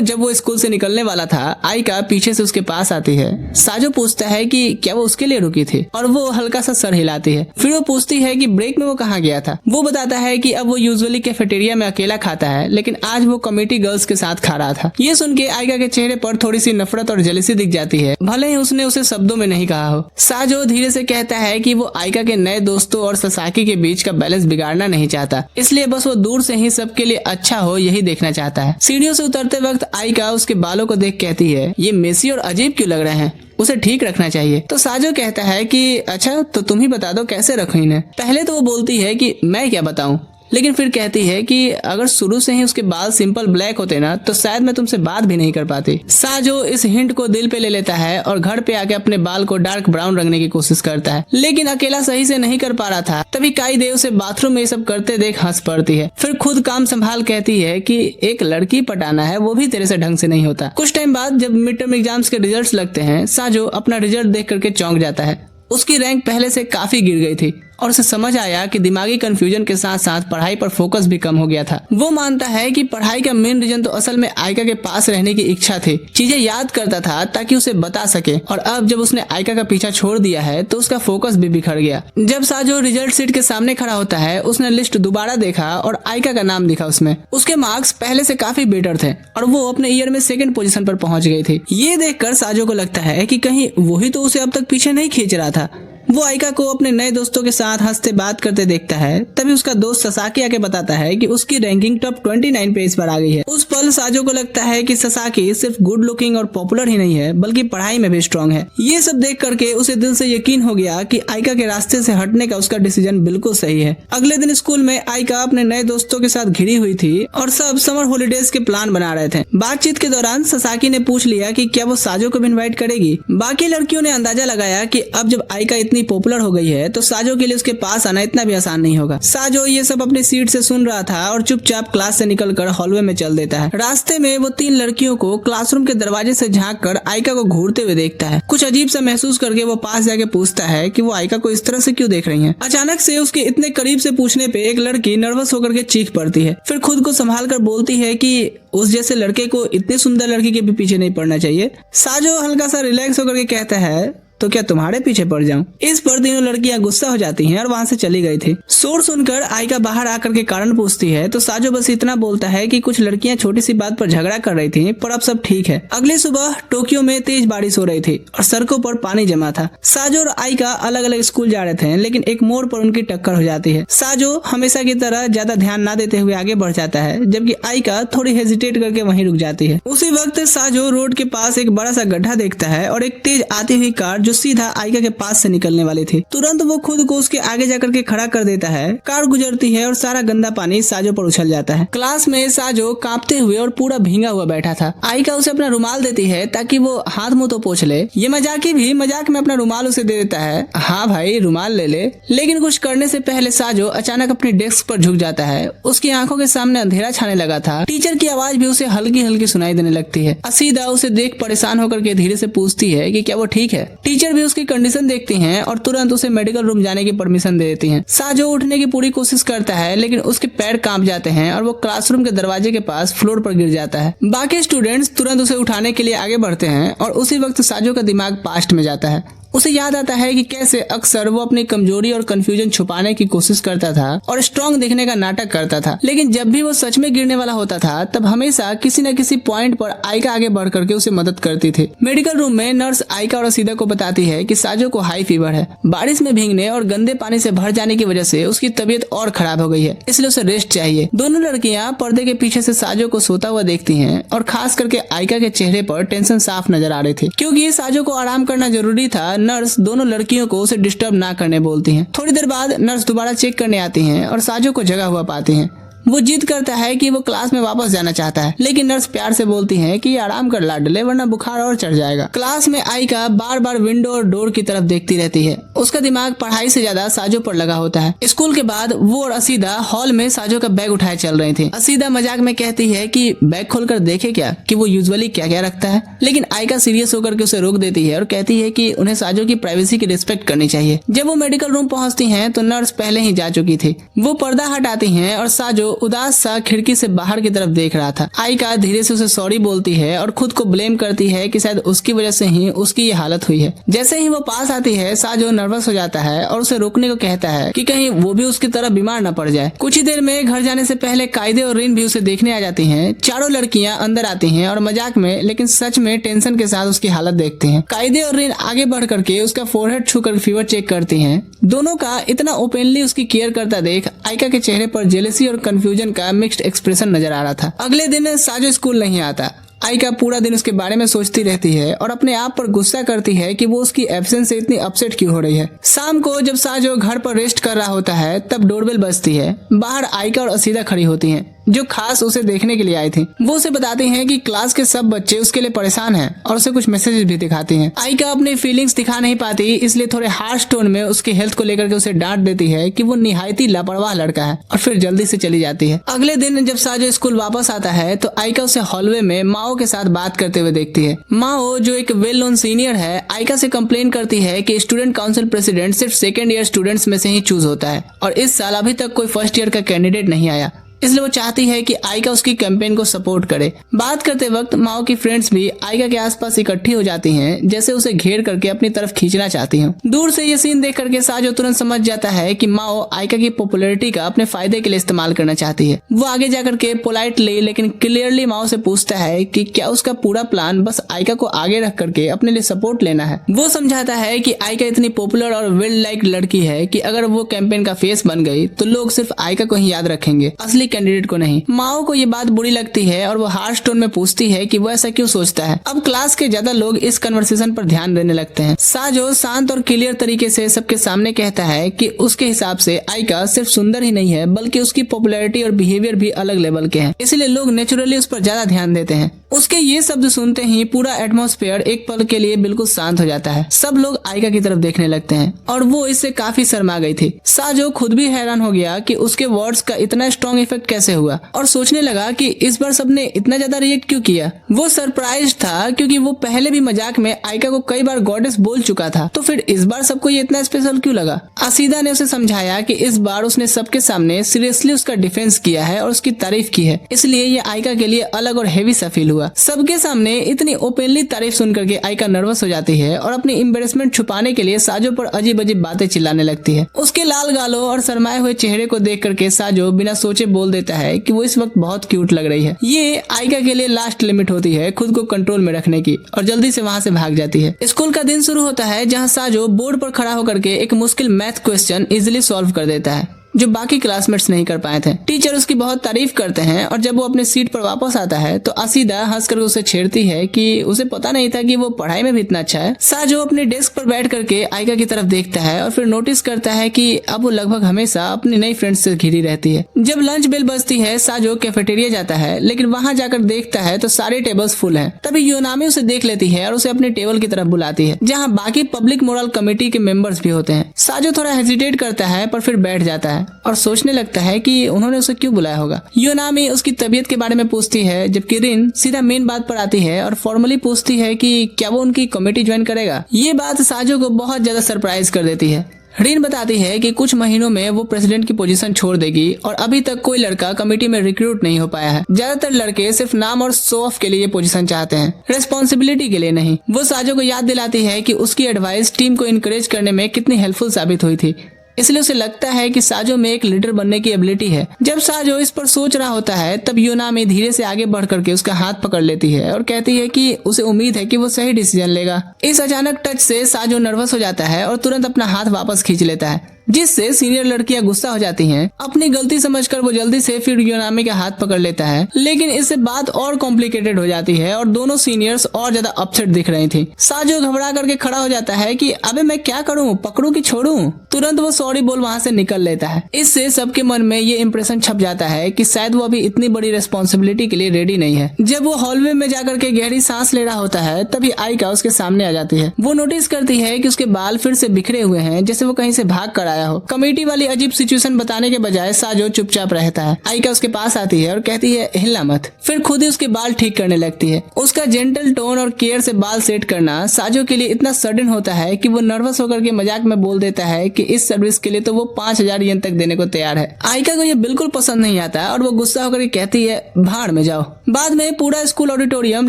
जब वो स्कूल से निकलने वाला था, आइका पीछे से उसके पास आती है। साजो पूछता है कि क्या वो उसके लिए रुकी थी और वो हल्का सा सर हिलाती है। फिर वो पूछती है कि ब्रेक में वो कहाँ गया था। वो बताता है कि अब वो यूजुअली कैफेटेरिया में अकेला खाता है, लेकिन आज वो कमेटी गर्ल्स के साथ खा रहा था। ये सुन के आइका के चेहरे पर थोड़ी सी नफरत और जेलसी दिख जाती है, भले ही उसने उसे शब्दों में नहीं कहा हो। साजो धीरे से कहता है कि वो आइका के नए दोस्तों और ससाकी के बीच का बैलेंस बिगाड़ना नहीं चाहता, इसलिए बस वो दूर से ही सबके लिए अच्छा हो यही देखना चाहता है। सीढ़ियों से उतरते वक्त आइका उसके बालों को देख कहती है ये मेसी और अजीब क्यों लग रहे हैं, उसे ठीक रखना चाहिए। तो साजो कहता है कि अच्छा तो तुम ही बता दो कैसे रखो इन्हें। पहले तो वो बोलती है कि मैं क्या बताऊं, लेकिन फिर कहती है कि अगर शुरू से ही उसके बाल सिंपल ब्लैक होते ना तो शायद मैं तुमसे बात भी नहीं कर पाती। साजो इस हिंट को दिल पे ले लेता है और घर पे आके अपने बाल को डार्क ब्राउन रंगने की कोशिश करता है, लेकिन अकेला सही से नहीं कर पा रहा था। तभी काइदे उसे बाथरूम में ये सब करते देख हंस पड़ती है। फिर खुद काम संभाल कहती है कि एक लड़की पटाना है वो भी तेरे से ढंग से नहीं होता। कुछ टाइम बाद जब मिड टर्म एग्जाम्स के रिजल्ट लगते हैं, साजो अपना रिजल्ट देख करके चौंक जाता है। उसकी रैंक पहले से काफी गिर गई थी और उसे समझ आया कि दिमागी कंफ्यूजन के साथ साथ पढ़ाई पर फोकस भी कम हो गया था। वो मानता है कि पढ़ाई का मेन रीजन तो असल में आइका के पास रहने की इच्छा थी। चीजें याद करता था ताकि उसे बता सके, और अब जब उसने आइका का पीछा छोड़ दिया है तो उसका फोकस भी बिखर गया। जब साजो रिजल्ट शीट के सामने खड़ा होता है, उसने लिस्ट दोबारा देखा और आइका का नाम दिखा उसमें। उसके मार्क्स पहले से काफी बेटर थे और वो अपने ईयर में सेकंड पोजीशन पर पहुंच गई थी। ये देखकर साजो को लगता है कि कहीं वही तो उसे अब तक पीछे नहीं खींच रहा था। वो आइका को अपने नए दोस्तों के साथ हंसते बात करते देखता है। तभी उसका दोस्त ससाकी आके बताता है कि उसकी रैंकिंग टॉप 29 पे इस बार आ गई है। उस पल साजो को लगता है कि ससाकी सिर्फ गुड लुकिंग और पॉपुलर ही नहीं है बल्कि पढ़ाई में भी स्ट्रांग है। ये सब देख करके उसे दिल से यकीन हो गया कि आइका के रास्ते से हटने का उसका डिसीजन बिल्कुल सही है। अगले दिन स्कूल में आइका अपने नए दोस्तों के साथ घिरी हुई थी और सब समर हॉलीडेज के प्लान बना रहे थे। बातचीत के दौरान ससाकी ने पूछ लिया कि क्या वो साजो को भी इन्वाइट करेगी। बाकी लड़कियों ने अंदाजा लगाया कि अब जब आइका इतनी पॉपुलर हो गई है तो साजो के लिए उसके पास आना इतना भी आसान नहीं होगा। साजो ये सब अपनी सीट से सुन रहा था और चुपचाप क्लास से निकलकर हॉलवे में चल देता है। रास्ते में वो 3 लड़कियों को क्लासरूम के दरवाजे से झांककर आइका को घूरते हुए देखता है। कुछ अजीब सा महसूस करके वो पास जाके पूछता है कि वो आइका को इस तरह से क्यों देख रही है। अचानक से उसके इतने करीब से पूछने पे एक लड़की नर्वस होकर के चीख पड़ती है, फिर खुद को संभाल कर बोलती है कि उस जैसे लड़के को इतनी सुंदर लड़की के भी पीछे नहीं पड़ना चाहिए। साजो हल्का सा रिलैक्स होकर के कहता है तो क्या तुम्हारे पीछे पड़ जाऊं। इस पर तीनों लड़कियां गुस्सा हो जाती हैं और वहां से चली गई थी। शोर सुनकर आइका बाहर आकर के कारण पूछती है तो साजो बस इतना बोलता है कि कुछ लड़कियां छोटी सी बात पर झगड़ा कर रही थी, पर अब सब ठीक है। अगली सुबह टोक्यो में तेज बारिश हो रही थी और सड़कों पर पानी जमा था। साजो और आइका अलग अलग स्कूल जा रहे थे, लेकिन एक मोड़ पर उनकी टक्कर हो जाती है। साजो हमेशा की तरह ज्यादा ध्यान न देते हुए आगे बढ़ जाता है, जबकि आइका थोड़ी हेजिटेट करके वहीं रुक जाती है। उसी वक्त साजो रोड के पास एक बड़ा सा गड्ढा देखता है और एक तेज आती हुई कार जो सीधा आइका के पास से निकलने वाली थी। तुरंत वो खुद को उसके आगे जाकर के खड़ा कर देता है। कार गुजरती है और सारा गंदा पानी साजो पर उछल जाता है। क्लास में साजो कांपते हुए और पूरा भींगा हुआ बैठा था। आइका उसे अपना रुमाल देती है ताकि वो हाथ मुंह तो पोंछ ले। ये मजाकी भी मजाक में अपना रुमाल उसे दे देता है। हाँ भाई रुमाल ले ले। लेकिन कुछ करने से पहले साजो अचानक अपनी डेस्क पर झुक जाता है। उसकी आंखों के सामने अंधेरा छाने लगा था। टीचर की आवाज भी उसे हल्की हल्की सुनाई देने लगती है। असीदा उसे देख परेशान होकर के धीरे से पूछती है कि क्या वो ठीक है। टीचर भी उसकी कंडीशन देखती हैं और तुरंत उसे मेडिकल रूम जाने की परमिशन दे देती हैं। साजो उठने की पूरी कोशिश करता है, लेकिन उसके पैर कांप जाते हैं और वो क्लासरूम के दरवाजे के पास फ्लोर पर गिर जाता है। बाकी स्टूडेंट्स तुरंत उसे उठाने के लिए आगे बढ़ते हैं और उसी वक्त साजो का दिमाग पास्ट में जाता है। उसे याद आता है कि कैसे अक्सर वो अपनी कमजोरी और कंफ्यूजन छुपाने की कोशिश करता था और स्ट्रांग दिखने का नाटक करता था, लेकिन जब भी वो सच में गिरने वाला होता था तब हमेशा किसी न किसी पॉइंट पर आइका आगे बढ़ करके उसे मदद करती थी। मेडिकल रूम में नर्स आइका और असीदा को बताती है कि साजो को हाई फीवर है। बारिश में भीगने और गंदे पानी से भर जाने की वजह से उसकी तबीयत और खराब हो गई है, इसलिए उसे रेस्ट चाहिए। दोनों लड़कियां पर्दे के पीछे से साजो को सोता हुआ देखती हैं और खास करके आइका के चेहरे पर टेंशन साफ नजर आ रही थी। क्योंकि साजो को आराम करना जरूरी था, नर्स दोनों लड़कियों को उसे डिस्टर्ब ना करने बोलती हैं। थोड़ी देर बाद नर्स दोबारा चेक करने आती हैं और साजो को जगा हुआ पाती हैं। वो जिद करता है कि वो क्लास में वापस जाना चाहता है, लेकिन नर्स प्यार से बोलती है कि आराम कर लाडले, वरना बुखार और चढ़ जाएगा। क्लास में आइका बार बार विंडो और डोर की तरफ देखती रहती है। उसका दिमाग पढ़ाई से ज्यादा साजो पर लगा होता है। स्कूल के बाद वो और असीदा हॉल में साजो का बैग उठाए चल रही थी। असीदा मजाक में कहती है कि बैग खोलकर देखे क्या कि वो यूजुअली क्या क्या रखता है, लेकिन आइका सीरियस होकर के उसे रोक देती है और कहती है कि उन्हें साजो की प्राइवेसी की रिस्पेक्ट करनी चाहिए। जब वो मेडिकल रूम पहुंचती हैं तो नर्स पहले ही जा चुकी थी। वो पर्दा हटाती हैं और साजो उदास सा खिड़की से बाहर की तरफ देख रहा था। आइका धीरे से उसे सॉरी बोलती है और खुद को ब्लेम करती है कि शायद उसकी वजह से ही उसकी ये हालत हुई है। जैसे ही वो पास आती है साजो नर्वस हो जाता है और उसे रोकने को कहता है कि कहीं वो भी उसकी तरह बीमार न पड़ जाए। कुछ ही देर में घर जाने से पहले कायदे और रिन भी उसे देखने आ जाती हैं। चारों लड़कियां अंदर आती हैं और मजाक में लेकिन सच में टेंशन के साथ उसकी हालत देखती हैं। कायदे और रिन आगे बढ़ करके उसका फोरहेड छूकर फीवर चेक करती हैं। दोनों का इतना ओपनली उसकी केयर करता देख आइका के चेहरे पर जेलसी और कंफ्यूजन का मिक्स्ड एक्सप्रेशन नजर आ रहा था। अगले दिन साजो स्कूल नहीं आता। आइका पूरा दिन उसके बारे में सोचती रहती है और अपने आप पर गुस्सा करती है कि वो उसकी एब्सेंस से इतनी अपसेट क्यों हो रही है। शाम को जब साजो घर पर रेस्ट कर रहा होता है तब डोरबेल बजती है। बाहर आइका और असीदा खड़ी होती हैं जो खास उसे देखने के लिए आई थी। वो उसे बताती हैं कि क्लास के सब बच्चे उसके लिए परेशान हैं और उसे कुछ मैसेजेस भी दिखाती हैं। आइका अपनी फीलिंग्स दिखा नहीं पाती, इसलिए थोड़े हार्श टोन में उसकी हेल्थ को लेकर के उसे डांट देती है कि वो निहायती लापरवाह लड़का है और फिर जल्दी से चली जाती है। अगले दिन जब साजो स्कूल वापस आता है तो आइका उसे हॉलवे में माओ के साथ बात करते हुए देखती है। माओ जो एक वेल नोन सीनियर है आइका से कंप्लेन करती है कि स्टूडेंट काउंसिल प्रेसिडेंट सिर्फ सेकेंड ईयर स्टूडेंट्स में से ही चूज होता है और इस साल अभी तक कोई फर्स्ट ईयर का कैंडिडेट नहीं आया, इसलिए वो चाहती है कि आइका उसकी कैंपेन को सपोर्ट करे। बात करते वक्त माओ की फ्रेंड्स भी आइका के आसपास इकट्ठी हो जाती हैं, जैसे उसे घेर करके अपनी तरफ खींचना चाहती हैं। दूर से ये सीन देख करके साजो तुरंत समझ जाता है कि माओ आइका की पॉपुलैरिटी का अपने फायदे के लिए इस्तेमाल करना चाहती है। वो आगे जाकर के पोलाइटली लेकिन क्लियरली माओ से पूछता है कि क्या उसका पूरा प्लान बस आइका को आगे रख करके अपने लिए सपोर्ट लेना है। वो समझाता है कि आइका इतनी पॉपुलर और वेल लाइक लड़की है कि अगर वो कैंपेन का फेस बन गई तो लोग सिर्फ आइका को ही याद रखेंगे, असली कैंडिडेट को नहीं। माओ को ये बात बुरी लगती है और वो हार्श टोन में पूछती है कि वो ऐसा क्यों सोचता है। अब क्लास के ज्यादा लोग इस कन्वर्सेशन पर ध्यान देने लगते हैं। साजो शांत और क्लियर तरीके से सबके सामने कहता है कि उसके हिसाब से आइका सिर्फ सुंदर ही नहीं है बल्कि उसकी पॉपुलैरिटी और बिहेवियर भी अलग लेवल के हैं, इसलिए लोग नेचुरली उस पर ज्यादा ध्यान देते हैं। उसके ये शब्द सुनते ही पूरा एटमॉस्फेयर एक पल के लिए बिल्कुल शांत हो जाता है। सब लोग आइका की तरफ देखने लगते हैं और वो इससे काफी शर्मा गई थी। साजो खुद भी हैरान हो गया कि उसके वर्ड्स का इतना स्ट्रॉन्ग इफेक्ट कैसे हुआ और सोचने लगा कि इस बार सबने इतना ज्यादा रिएक्ट क्यों किया। वो सरप्राइज था क्योंकि वो पहले भी मजाक में आइका को कई बार गॉडेस बोल चुका था, तो फिर इस बार सबको ये इतना स्पेशल क्यों लगा। असीदा ने उसे समझाया कि इस बार उसने सबके सामने सीरियसली उसका डिफेंस किया है और उसकी तारीफ की है, इसलिए ये आइका के लिए अलग और हेवी सा फील हुआ। सबके सामने इतनी ओपनली तारीफ सुन करके आइका नर्वस हो जाती है और अपनी एम्बेरसमेंट छुपाने के लिए साजो पर अजीब अजीब बातें चिल्लाने लगती है। उसके लाल गालों और शर्माए हुए चेहरे को देख करके साजो बिना सोचे बोल देता है कि वो इस वक्त बहुत क्यूट लग रही है। ये आइका के लिए लास्ट लिमिट होती है खुद को कंट्रोल में रखने की और जल्दी से वहाँ से भाग जाती है। स्कूल का दिन शुरू होता है जहाँ साजो बोर्ड पर खड़ा होकर के एक मुश्किल मैथ क्वेश्चन इजिली सॉल्व कर देता है जो बाकी क्लासमेट्स नहीं कर पाए थे। टीचर उसकी बहुत तारीफ करते हैं और जब वो अपने सीट पर वापस आता है तो असीदा हंसकर उसे छेड़ती है कि उसे पता नहीं था कि वो पढ़ाई में भी इतना अच्छा है। साजो अपने डेस्क पर बैठ करके आइका की तरफ देखता है और फिर नोटिस करता है कि अब वो लगभग हमेशा अपनी नई फ्रेंड्स से घिरी रहती है। जब लंच बेल बजती है साजो कैफेटेरिया जाता है, लेकिन वहाँ जाकर देखता है तो सारे टेबल्स फुल हैं। तभी योनामी उसे देख लेती है और उसे अपने टेबल की तरफ बुलाती है जहाँ बाकी पब्लिक मोरल कमेटी के मेंबर्स भी होते हैं। साजो थोड़ा हेजिटेट करता है पर फिर बैठ जाता है और सोचने लगता है कि उन्होंने उसे क्यों बुलाया होगा। योनामी उसकी तबीयत के बारे में पूछती है जबकि रिन सीधा मेन बात पर आती है और फॉर्मली पूछती है कि क्या वो उनकी कमेटी ज्वाइन करेगा। ये बात साजो को बहुत ज्यादा सरप्राइज कर देती है। रिन बताती है कि कुछ महीनों में वो प्रेसिडेंट की पोजीशन छोड़ देगी और अभी तक कोई लड़का कमेटी में रिक्रूट नहीं हो पाया है। ज्यादातर लड़के सिर्फ नाम और शो ऑफ के लिए ये पोजीशन चाहते हैं, रेस्पॉन्सिबिलिटी के लिए नहीं। वो साजो को याद दिलाती है कि उसकी एडवाइस टीम को इनकरेज करने में कितनी हेल्पफुल साबित हुई थी, इसलिए उसे लगता है कि साजो में एक लीडर बनने की एबिलिटी है। जब साजो इस पर सोच रहा होता है तब योनामी धीरे से आगे बढ़ करके उसका हाथ पकड़ लेती है और कहती है कि उसे उम्मीद है कि वो सही डिसीजन लेगा। इस अचानक टच से साजो नर्वस हो जाता है और तुरंत अपना हाथ वापस खींच लेता है, जिससे सीनियर लड़कियां गुस्सा हो जाती हैं। अपनी गलती समझकर वो जल्दी से फिर योनामी का हाथ पकड़ लेता है, लेकिन इससे बात और कॉम्प्लिकेटेड हो जाती है और दोनों सीनियर्स और ज्यादा अपसेट दिख रही थी। साजो घबरा करके खड़ा हो जाता है कि अबे मैं क्या करूं, पकड़ूं कि छोड़ूं। तुरंत वो सॉरी बोल वहाँ से निकल लेता है। इससे सबके मन में ये इम्प्रेशन छप जाता है कि शायद वो अभी इतनी बड़ी रेस्पॉन्सिबिलिटी के लिए रेडी नहीं है। जब वो हॉलवे में जाकर के गहरी सांस ले रहा होता है तभी आइका उसके सामने आ जाती है। वो नोटिस करती है कि उसके बाल फिर से बिखरे हुए हैं, जैसे वो कहीं से भाग कर आया हो। कमेटी वाली अजीब सिचुएशन बताने के बजाय साजो चुपचाप रहता है। आइका उसके पास आती है और कहती है हिलना मत, फिर खुद ही उसके बाल ठीक करने लगती है। उसका जेंटल टोन और केयर से बाल सेट करना साजो के लिए इतना सडन होता है कि वो नर्वस होकर के मजाक में बोल देता है कि इस सर्विस के लिए तो वो 5000 येन तक देने को तैयार है। आइका को ये बिल्कुल पसंद नहीं आता और वो गुस्सा होकर कहती है भाड़ में जाओ। बाद में पूरा school auditorium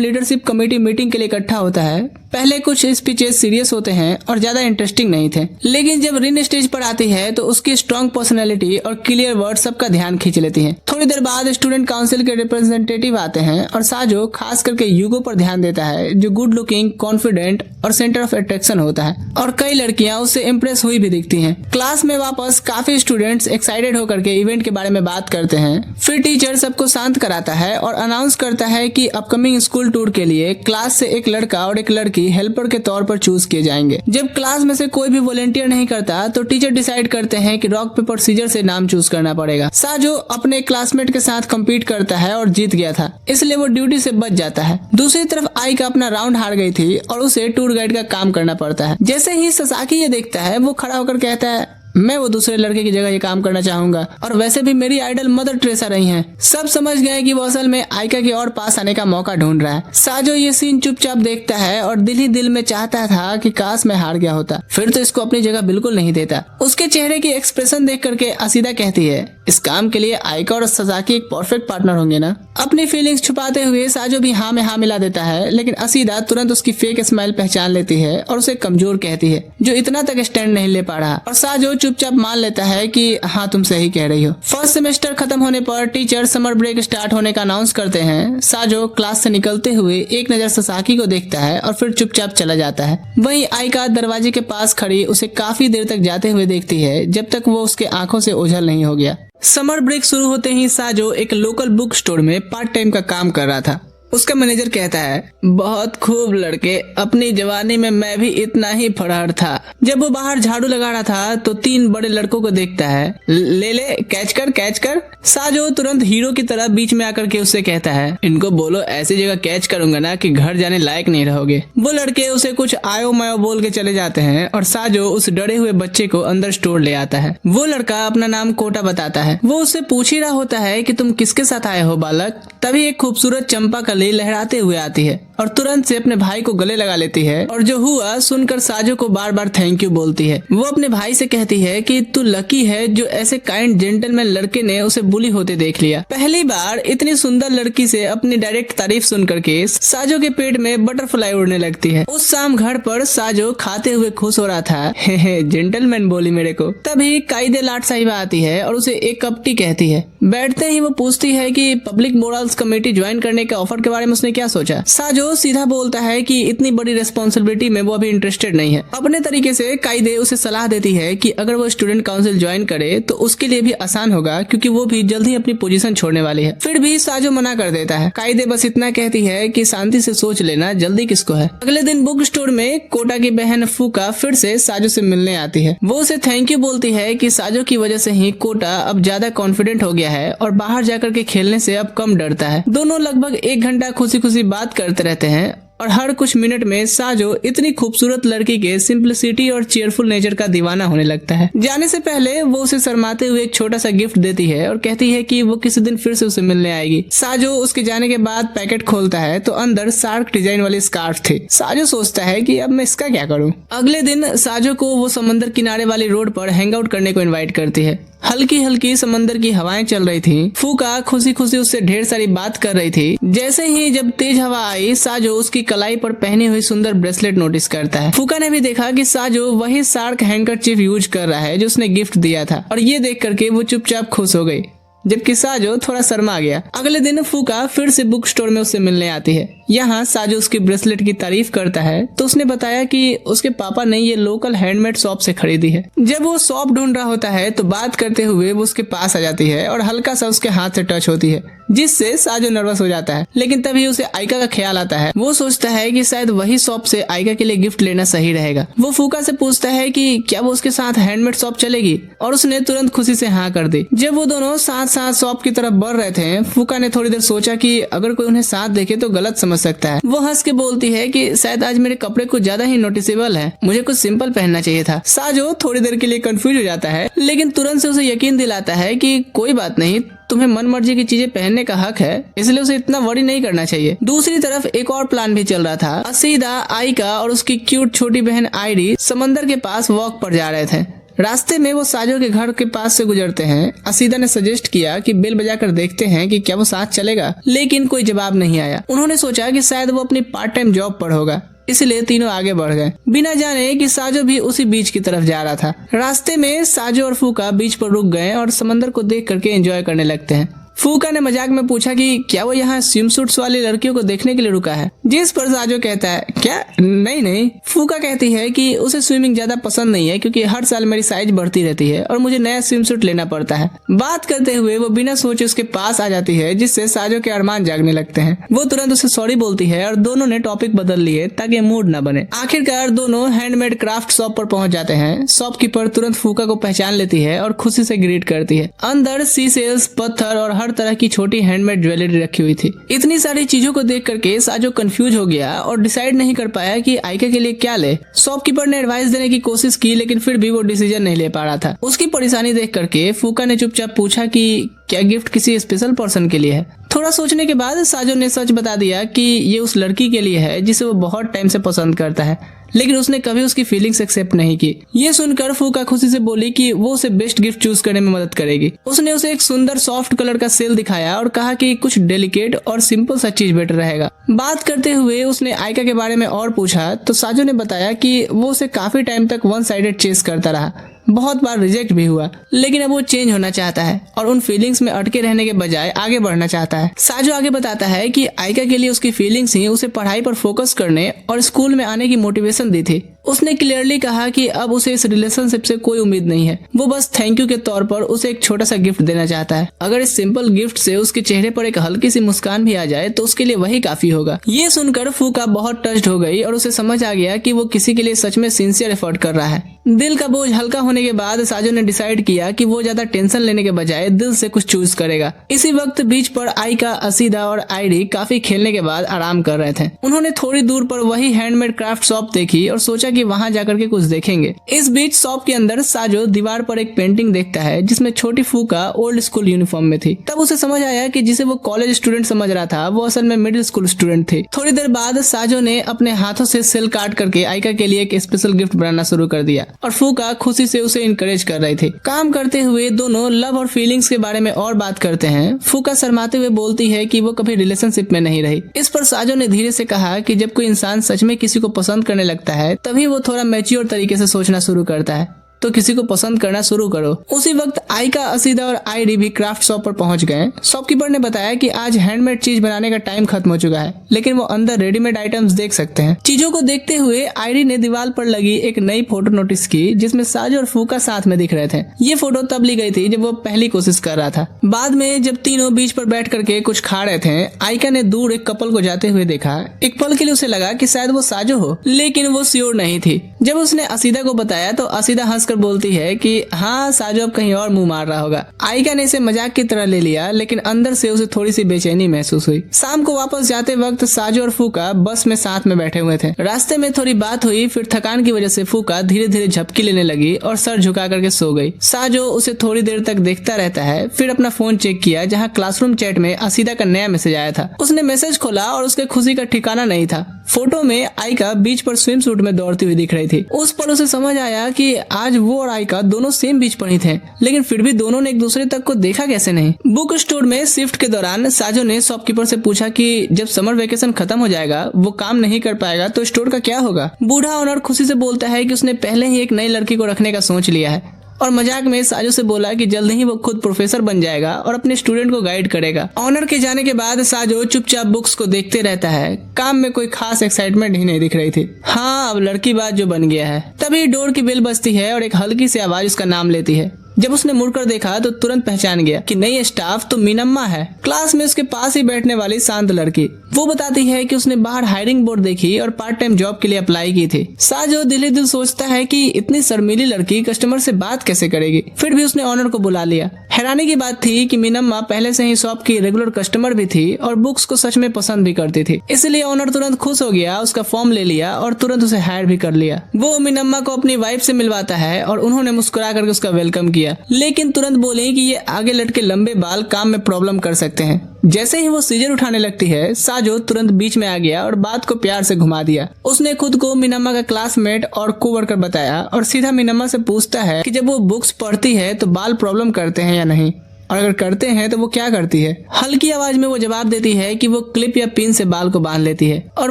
leadership committee meeting के लिए इकट्ठा होता है। पहले कुछ स्पीचेस सीरियस होते हैं और ज्यादा इंटरेस्टिंग नहीं थे, लेकिन जब रिन स्टेज पर आती है तो उसकी स्ट्रॉन्ग पर्सनैलिटी और क्लियर वर्ड सबका ध्यान खींच लेती है। थोड़ी देर बाद स्टूडेंट काउंसिल के रिप्रेजेंटेटिव आते हैं और साजो खास करके यूगो पर ध्यान देता है जो गुड लुकिंग, कॉन्फिडेंट और सेंटर ऑफ अट्रैक्शन होता है और कई लड़कियां उससे इम्प्रेस हुई भी दिखती हैं। क्लास में वापस काफी स्टूडेंट्स एक्साइटेड होकर के इवेंट के बारे में बात करते हैं। फिर टीचर सबको शांत कराता है और अनाउंस करता है कि अपकमिंग स्कूल टूर के लिए क्लास से एक लड़का और एक लड़की हेल्पर के तौर पर चूज किए जाएंगे। जब क्लास में से कोई भी वॉलंटियर नहीं करता तो टीचर डिसाइड करते हैं कि रॉक पेपर सीजर से नाम चूज करना पड़ेगा। साजो अपने क्लासमेट के साथ कम्पीट करता है और जीत गया था, इसलिए वो ड्यूटी से बच जाता है। दूसरी तरफ आइका अपना राउंड हार गई थी और उसे टूर गाइड का काम करना पड़ता है। जैसे ही ससाकी ये देखता है वो खड़ा होकर कहता है मैं वो दूसरे लड़के की जगह ये काम करना चाहूंगा, और वैसे भी मेरी आइडल मदर टेरेसा रही हैं। सब समझ गए कि वो असल में आइका के और पास आने का मौका ढूंढ रहा है। साजो ये सीन चुपचाप देखता है और दिल ही दिल में चाहता था कि काश मैं हार गया होता, फिर तो इसको अपनी जगह बिल्कुल नहीं देता। उसके चेहरे की एक्सप्रेशन देख करके असीदा कहती है इस काम के लिए आइका और ससाकी एक परफेक्ट पार्टनर होंगे ना। अपनी फीलिंग्स छुपाते हुए साजो भी हाँ में हाँ मिला देता है, लेकिन असीदा तुरंत उसकी फेक स्माइल पहचान लेती है और उसे कमजोर कहती है जो इतना तक स्टैंड नहीं ले पा रहा, और साजो चुपचाप मान लेता है कि हाँ तुम सही कह रही हो। फर्स्ट सेमेस्टर खत्म होने पर टीचर समर ब्रेक स्टार्ट होने का अनाउंस करते हैं। साजो क्लास से निकलते हुए एक नजर ससाकी को देखता है और फिर चुपचाप चला जाता है। वहीं आइका दरवाजे के पास खड़ी उसे काफी देर तक जाते हुए देखती है जब तक वो उसके आंखों से ओझल नहीं हो गया। समर ब्रेक शुरू होते ही साजो एक लोकल बुक स्टोर में पार्ट टाइम का काम कर रहा था। उसका मैनेजर कहता है, बहुत खूब लड़के, अपनी जवानी में मैं भी इतना ही फरहर था। जब वो बाहर झाड़ू लगा रहा था तो 3 बड़े लड़कों को देखता है। ले ले, कैच कर कैच कर। साजो तुरंत हीरो की तरह बीच में आकर के उससे कहता है, इनको बोलो ऐसी जगह कैच करूंगा ना कि घर जाने लायक नहीं रहोगे। वो लड़के उसे कुछ आयो मायो बोल के चले जाते हैं और साजो उस डरे हुए बच्चे को अंदर स्टोर ले आता है। वो लड़का अपना नाम कोटा बताता है। वो उससे पूछ ही रहा होता है कि तुम किसके साथ आए हो बालक। तभी एक खूबसूरत चंपा कली लहराते हुए आती है और तुरंत से अपने भाई को गले लगा लेती है और जो हुआ सुनकर साजो को बार बार थैंक यू बोलती है। वो अपने भाई से कहती है कि तू लकी है जो ऐसे काइंड जेंटलमैन लड़के ने उसे बुली होते देख लिया। पहली बार इतनी सुंदर लड़की से अपनी डायरेक्ट तारीफ सुन करके साजो के पेट में बटरफ्लाई उड़ने लगती है। उस शाम घर पर साजो खाते हुए खुश हो रहा था। हे जेंटलमैन बोली मेरे को। तभी कायदे लाट साहिबा आती है और उसे एक कप टी कहती है। बैठते ही वो पूछती है कि पब्लिक मोरल्स कमेटी ज्वाइन करने के ऑफर के बारे में उसने क्या सोचा। साजो सीधा बोलता है कि इतनी बड़ी रिस्पॉन्सिबिलिटी में वो अभी इंटरेस्टेड नहीं है। अपने तरीके से कायदे उसे सलाह देती है कि अगर वो स्टूडेंट काउंसिल ज्वाइन करे तो उसके लिए भी आसान होगा क्योंकि वो भी जल्द ही अपनी पोजीशन छोड़ने वाली है। फिर भी साजो मना कर देता है। कायदे बस इतना कहती है कि शांति से सोच लेना, जल्दी किसको है। अगले दिन बुक स्टोर में कोटा की बहन फूका फिर से साजो से मिलने आती है। वो उसे थैंक यू बोलती है कि साजो की वजह से ही कोटा अब ज्यादा कॉन्फिडेंट हो गया है और बाहर जाकर के खेलने से अब कम डरता है। दोनों लगभग 1 घंटा खुशी खुशी बात करते रहते हैं और हर कुछ मिनट में साजो इतनी खूबसूरत लड़की के सिंपलिसिटी और चीयरफुल नेचर का दीवाना होने लगता है। जाने से पहले वो उसे शर्माते हुए एक छोटा सा गिफ्ट देती है और कहती है कि वो किसी दिन फिर से उसे मिलने आएगी। साजो उसके जाने के बाद पैकेट खोलता है तो अंदर शार्क डिजाइन वाली स्कार्फ थी। साजो सोचता है कि अब मैं इसका क्या करूं। अगले दिन साजो को वो समंदर किनारे वाली रोड पर हैंग आउट करने को इन्वाइट करती है। हल्की हल्की समंदर की हवाएं चल रही थी। फूका खुशी खुशी उससे ढेर सारी बात कर रही थी। जैसे ही जब तेज हवा आई साजो उसकी कलाई पर पहनी हुई सुंदर ब्रेसलेट नोटिस करता है। फूका ने भी देखा कि साजो वही शार्क हैंकरचीफ यूज कर रहा है जो उसने गिफ्ट दिया था और ये देख करके वो चुपचाप खुश हो गई जबकि साजो थोड़ा शर्मा गया। अगले दिन फूका फिर से बुक स्टोर में उससे मिलने आती है। यहाँ साजो उसकी ब्रेसलेट की तारीफ करता है तो उसने बताया कि उसके पापा ने ये लोकल हैंडमेड शॉप से खरीदी है। जब वो शॉप ढूंढ रहा होता है तो बात करते हुए वो उसके पास आ जाती है और हल्का सा उसके हाथ से टच होती है जिससे साजो नर्वस हो जाता है। लेकिन तभी उसे आइका का ख्याल आता है। वो सोचता है कि शायद वही शॉप से आइका के लिए गिफ्ट लेना सही रहेगा। वो फूका से पूछता है कि क्या वो उसके साथ हैंडमेड शॉप चलेगी और उसने तुरंत खुशी से हाँ कर दी। जब वो दोनों साथ साथ शॉप की तरफ बढ़ रहे थे फूका ने थोड़ी देर सोचा कि अगर कोई उन्हें साथ देखे तो गलत समझ सकता है। वो हंस के बोलती है कि शायद आज मेरे कपड़े कुछ ज्यादा ही नोटिसेबल है, मुझे कुछ सिंपल पहनना चाहिए था। साजो थोड़ी देर के लिए कंफ्यूज हो जाता है लेकिन तुरंत से उसे यकीन दिलाता है कि कोई बात नहीं, तुम्हें मन मर्जी की चीजें पहनने का हक है, इसलिए उसे इतना वरी नहीं करना चाहिए। दूसरी तरफ एक और प्लान भी चल रहा था। असीदा, आइका और उसकी क्यूट छोटी बहन आयरी समंदर के पास वॉक पर जा रहे थे। रास्ते में वो साजो के घर के पास से गुजरते हैं। असीदा ने सजेस्ट किया कि बेल बजाकर देखते हैं कि क्या वो साथ चलेगा, लेकिन कोई जवाब नहीं आया। उन्होंने सोचा कि शायद वो अपनी पार्ट टाइम जॉब पर होगा, इसलिए तीनों आगे बढ़ गए बिना जाने कि साजो भी उसी बीच की तरफ जा रहा था। रास्ते में साजो और फूका बीच पर रुक गए और समंदर को देख करके एंजॉय करने लगते हैं। फूका ने मजाक में पूछा कि क्या वो यहाँ स्विम सूट्स वाली लड़कियों को देखने के लिए रुका है, जिस पर साजो कहता है क्या नहीं। फूका कहती है कि उसे स्विमिंग ज्यादा पसंद नहीं है क्योंकि हर साल मेरी साइज बढ़ती रहती है और मुझे नया स्विम सूट लेना पड़ता है। बात करते हुए वो बिना सोचे उसके पास आ जाती है जिससे साजो के अरमान जागने लगते हैं। वो तुरंत उसे सॉरी बोलती है और दोनों ने टॉपिक बदल लिए ताकि मूड न बने। आखिरकार दोनों हैंडमेड क्राफ्ट शॉप पर पहुंच जाते हैं। शॉपकीपर तुरंत फूका को पहचान लेती है और खुशी से ग्रीट करती है। अंदर सी सेल्स, पत्थर और हर तरह की छोटी हैंडमेड ज्वेलरी रखी हुई थी। इतनी सारी चीजों को देख करके साजो कंफ्यूज हो गया और डिसाइड नहीं कर पाया कि आइका के लिए क्या ले। शॉपकीपर ने एडवाइस देने की कोशिश की लेकिन फिर भी वो डिसीजन नहीं ले पा रहा था। उसकी परेशानी देख करके फूका ने चुपचाप पूछा कि क्या गिफ्ट किसी स्पेशल पर्सन के लिए है। थोड़ा सोचने के बाद साजो ने सच बता दिया कि ये उस लड़की के लिए है जिसे वो बहुत टाइम से पसंद करता है, लेकिन उसने कभी उसकी फीलिंग्स एक्सेप्ट नहीं की। ये सुनकर फूका खुशी से बोली कि वो उसे बेस्ट गिफ्ट चूज करने में मदद करेगी। उसने उसे एक सुंदर सॉफ्ट कलर का सेल दिखाया और कहा कि कुछ डेलिकेट और सिंपल सा चीज बेटर रहेगा। बात करते हुए उसने आइका के बारे में और पूछा तो साजो ने बताया कि वो उसे काफी टाइम तक वन साइडेड चेस करता रहा, बहुत बार रिजेक्ट भी हुआ, लेकिन अब वो चेंज होना चाहता है और उन फीलिंग्स में अटके रहने के बजाय आगे बढ़ना चाहता है। साजो आगे बताता है कि आइका के लिए उसकी फीलिंग्स ही उसे पढ़ाई पर फोकस करने और स्कूल में आने की मोटिवेशन दी थी। उसने क्लियरली कहा कि अब उसे इस रिलेशनशिप से कोई उम्मीद नहीं है, वो बस थैंक यू के तौर पर उसे एक छोटा सा गिफ्ट देना चाहता है। अगर इस सिंपल गिफ्ट से उसके चेहरे पर एक हल्की सी मुस्कान भी आ जाए तो उसके लिए वही काफी होगा। ये सुनकर फूका बहुत टच्ड हो गई और उसे समझ आ गया कि वो किसी के लिए सच में सिंसियर एफर्ट कर रहा है। दिल का बोझ हल्का होने के बाद साजो ने डिसाइड किया कि वो ज्यादा टेंशन लेने के बजाय दिल से कुछ चूज करेगा। इसी वक्त बीच पर आइका, असीदा और आईडी काफी खेलने के बाद आराम कर रहे थे। उन्होंने थोड़ी दूर पर वही हैंडमेड क्राफ्ट शॉप देखी और सोचा कि वहां जाकर के कुछ देखेंगे। इस बीच शॉप के अंदर साजो दीवार पर एक पेंटिंग देखता है जिसमें छोटी फूका ओल्ड स्कूल यूनिफॉर्म में थी। तब उसे समझ आया कि जिसे वो कॉलेज स्टूडेंट समझ रहा था वो असल में मिडिल स्कूल स्टूडेंट थी। थोड़ी देर बाद साजो ने अपने हाथों से सेल काट करके आइका के लिए एक स्पेशल गिफ्ट बनाना शुरू कर दिया और फूका खुशी से उसे इनकरेज कर रही थी। काम करते हुए दोनों लव और फीलिंग्स के बारे में और बात करते हैं। फूका शर्माते हुए बोलती है कि वो कभी रिलेशनशिप में नहीं रही। इस पर साजो ने धीरे से कहा कि जब कोई इंसान सच में किसी को पसंद करने लगता है तभी वो थोड़ा मैच्योर तरीके से सोचना शुरू करता है, तो किसी को पसंद करना शुरू करो। उसी वक्त आइका, असीदा और आईडी भी क्राफ्ट शॉप पर पहुंच गए। शॉपकीपर ने बताया कि आज हैंडमेड चीज बनाने का टाइम खत्म हो चुका है, लेकिन वो अंदर रेडीमेड आइटम्स देख सकते हैं। चीजों को देखते हुए आईडी ने दीवार पर लगी एक नई फोटो नोटिस की जिसमें साजो और फूका साथ में दिख रहे थे। ये फोटो तब ली गई थी जब वो पहली कोशिश कर रहा था। बाद में जब तीनों बीच पर बैठ करके कुछ खा रहे थे, आइका ने दूर एक कपल को जाते हुए देखा। एक पल के लिए उसे लगा कि शायद वो साजो हो, लेकिन वो श्योर नहीं थी। जब उसने असीदा को बताया तो असीदा हंसकर बोलती है कि हाँ, साजो अब कहीं और मुंह मार रहा होगा। आइका ने इसे मजाक की तरह ले लिया, लेकिन अंदर से उसे थोड़ी सी बेचैनी महसूस हुई। शाम को वापस जाते वक्त साजो और फूका बस में साथ में बैठे हुए थे। रास्ते में थोड़ी बात हुई, फिर थकान की वजह से फूका धीरे धीरे झपकी लेने लगी और सर झुका करके सो गई। साजो उसे थोड़ी देर तक देखता रहता है, फिर अपना फोन चेक किया जहाँ क्लासरूम चैट में असीदा का नया मैसेज आया था। उसने मैसेज खोला और उसके खुशी का ठिकाना नहीं था। फोटो में आइका बीच पर स्विम सूट में दौड़ती हुई दिख रही थी। उस पर उसे समझ आया कि आज वो और आइका दोनों सेम बीच पर ही थे, लेकिन फिर भी दोनों ने एक दूसरे तक को देखा कैसे नहीं। बुक स्टोर में शिफ्ट के दौरान साजो ने शॉपकीपर से पूछा कि जब समर वेकेशन खत्म हो जाएगा, वो काम नहीं कर पाएगा तो स्टोर का क्या होगा। बूढ़ा ऑनर खुशी से बोलता है कि उसने पहले ही एक नई लड़की को रखने का सोच लिया है और मजाक में साजो से बोला कि जल्द ही वो खुद प्रोफेसर बन जाएगा और अपने स्टूडेंट को गाइड करेगा। ऑनर के जाने के बाद साजो चुपचाप बुक्स को देखते रहता है। काम में कोई खास एक्साइटमेंट ही नहीं दिख रही थी। हाँ, अब लड़की बात जो बन गया है। तभी डोर की बेल बजती है और एक हल्की सी आवाज उसका नाम लेती है। जब उसने मुड़कर देखा तो तुरंत पहचान गया कि नई स्टाफ तो मिनम्मा है, क्लास में उसके पास ही बैठने वाली शांत लड़की। वो बताती है कि उसने बाहर हायरिंग बोर्ड देखी और पार्ट टाइम जॉब के लिए अप्लाई की थी। साजो दिल ही दिल सोचता है कि इतनी शर्मीली लड़की कस्टमर से बात कैसे करेगी, फिर भी उसने ऑनर को बुला लिया। हैरानी की बात थी कि मिनम्मा पहले से ही शॉप की रेगुलर कस्टमर भी थी और बुक्स को सच में पसंद भी करती थी, इसलिए ऑनर तुरंत खुश हो गया, उसका फॉर्म ले लिया और तुरंत उसे हायर भी कर लिया। वो मिनम्मा को अपनी वाइफ से मिलवाता है और उन्होंने मुस्कुरा करके उसका वेलकम किया, लेकिन तुरंत बोले कि ये आगे लटके लंबे बाल काम में प्रॉब्लम कर सकते हैं। जैसे ही वो सीजर उठाने लगती है, साजो तुरंत बीच में आ गया और बात को प्यार से घुमा दिया। उसने खुद को मिनम्मा का क्लासमेट और कोवर्कर बताया और सीधा मिनम्मा से पूछता है कि जब वो बुक्स पढ़ती है तो बाल प्रॉब्लम करते हैं या नहीं, और अगर करते हैं तो वो क्या करती है। हल्की आवाज में वो जवाब देती है कि वो क्लिप या पिन से बाल को बांध लेती है और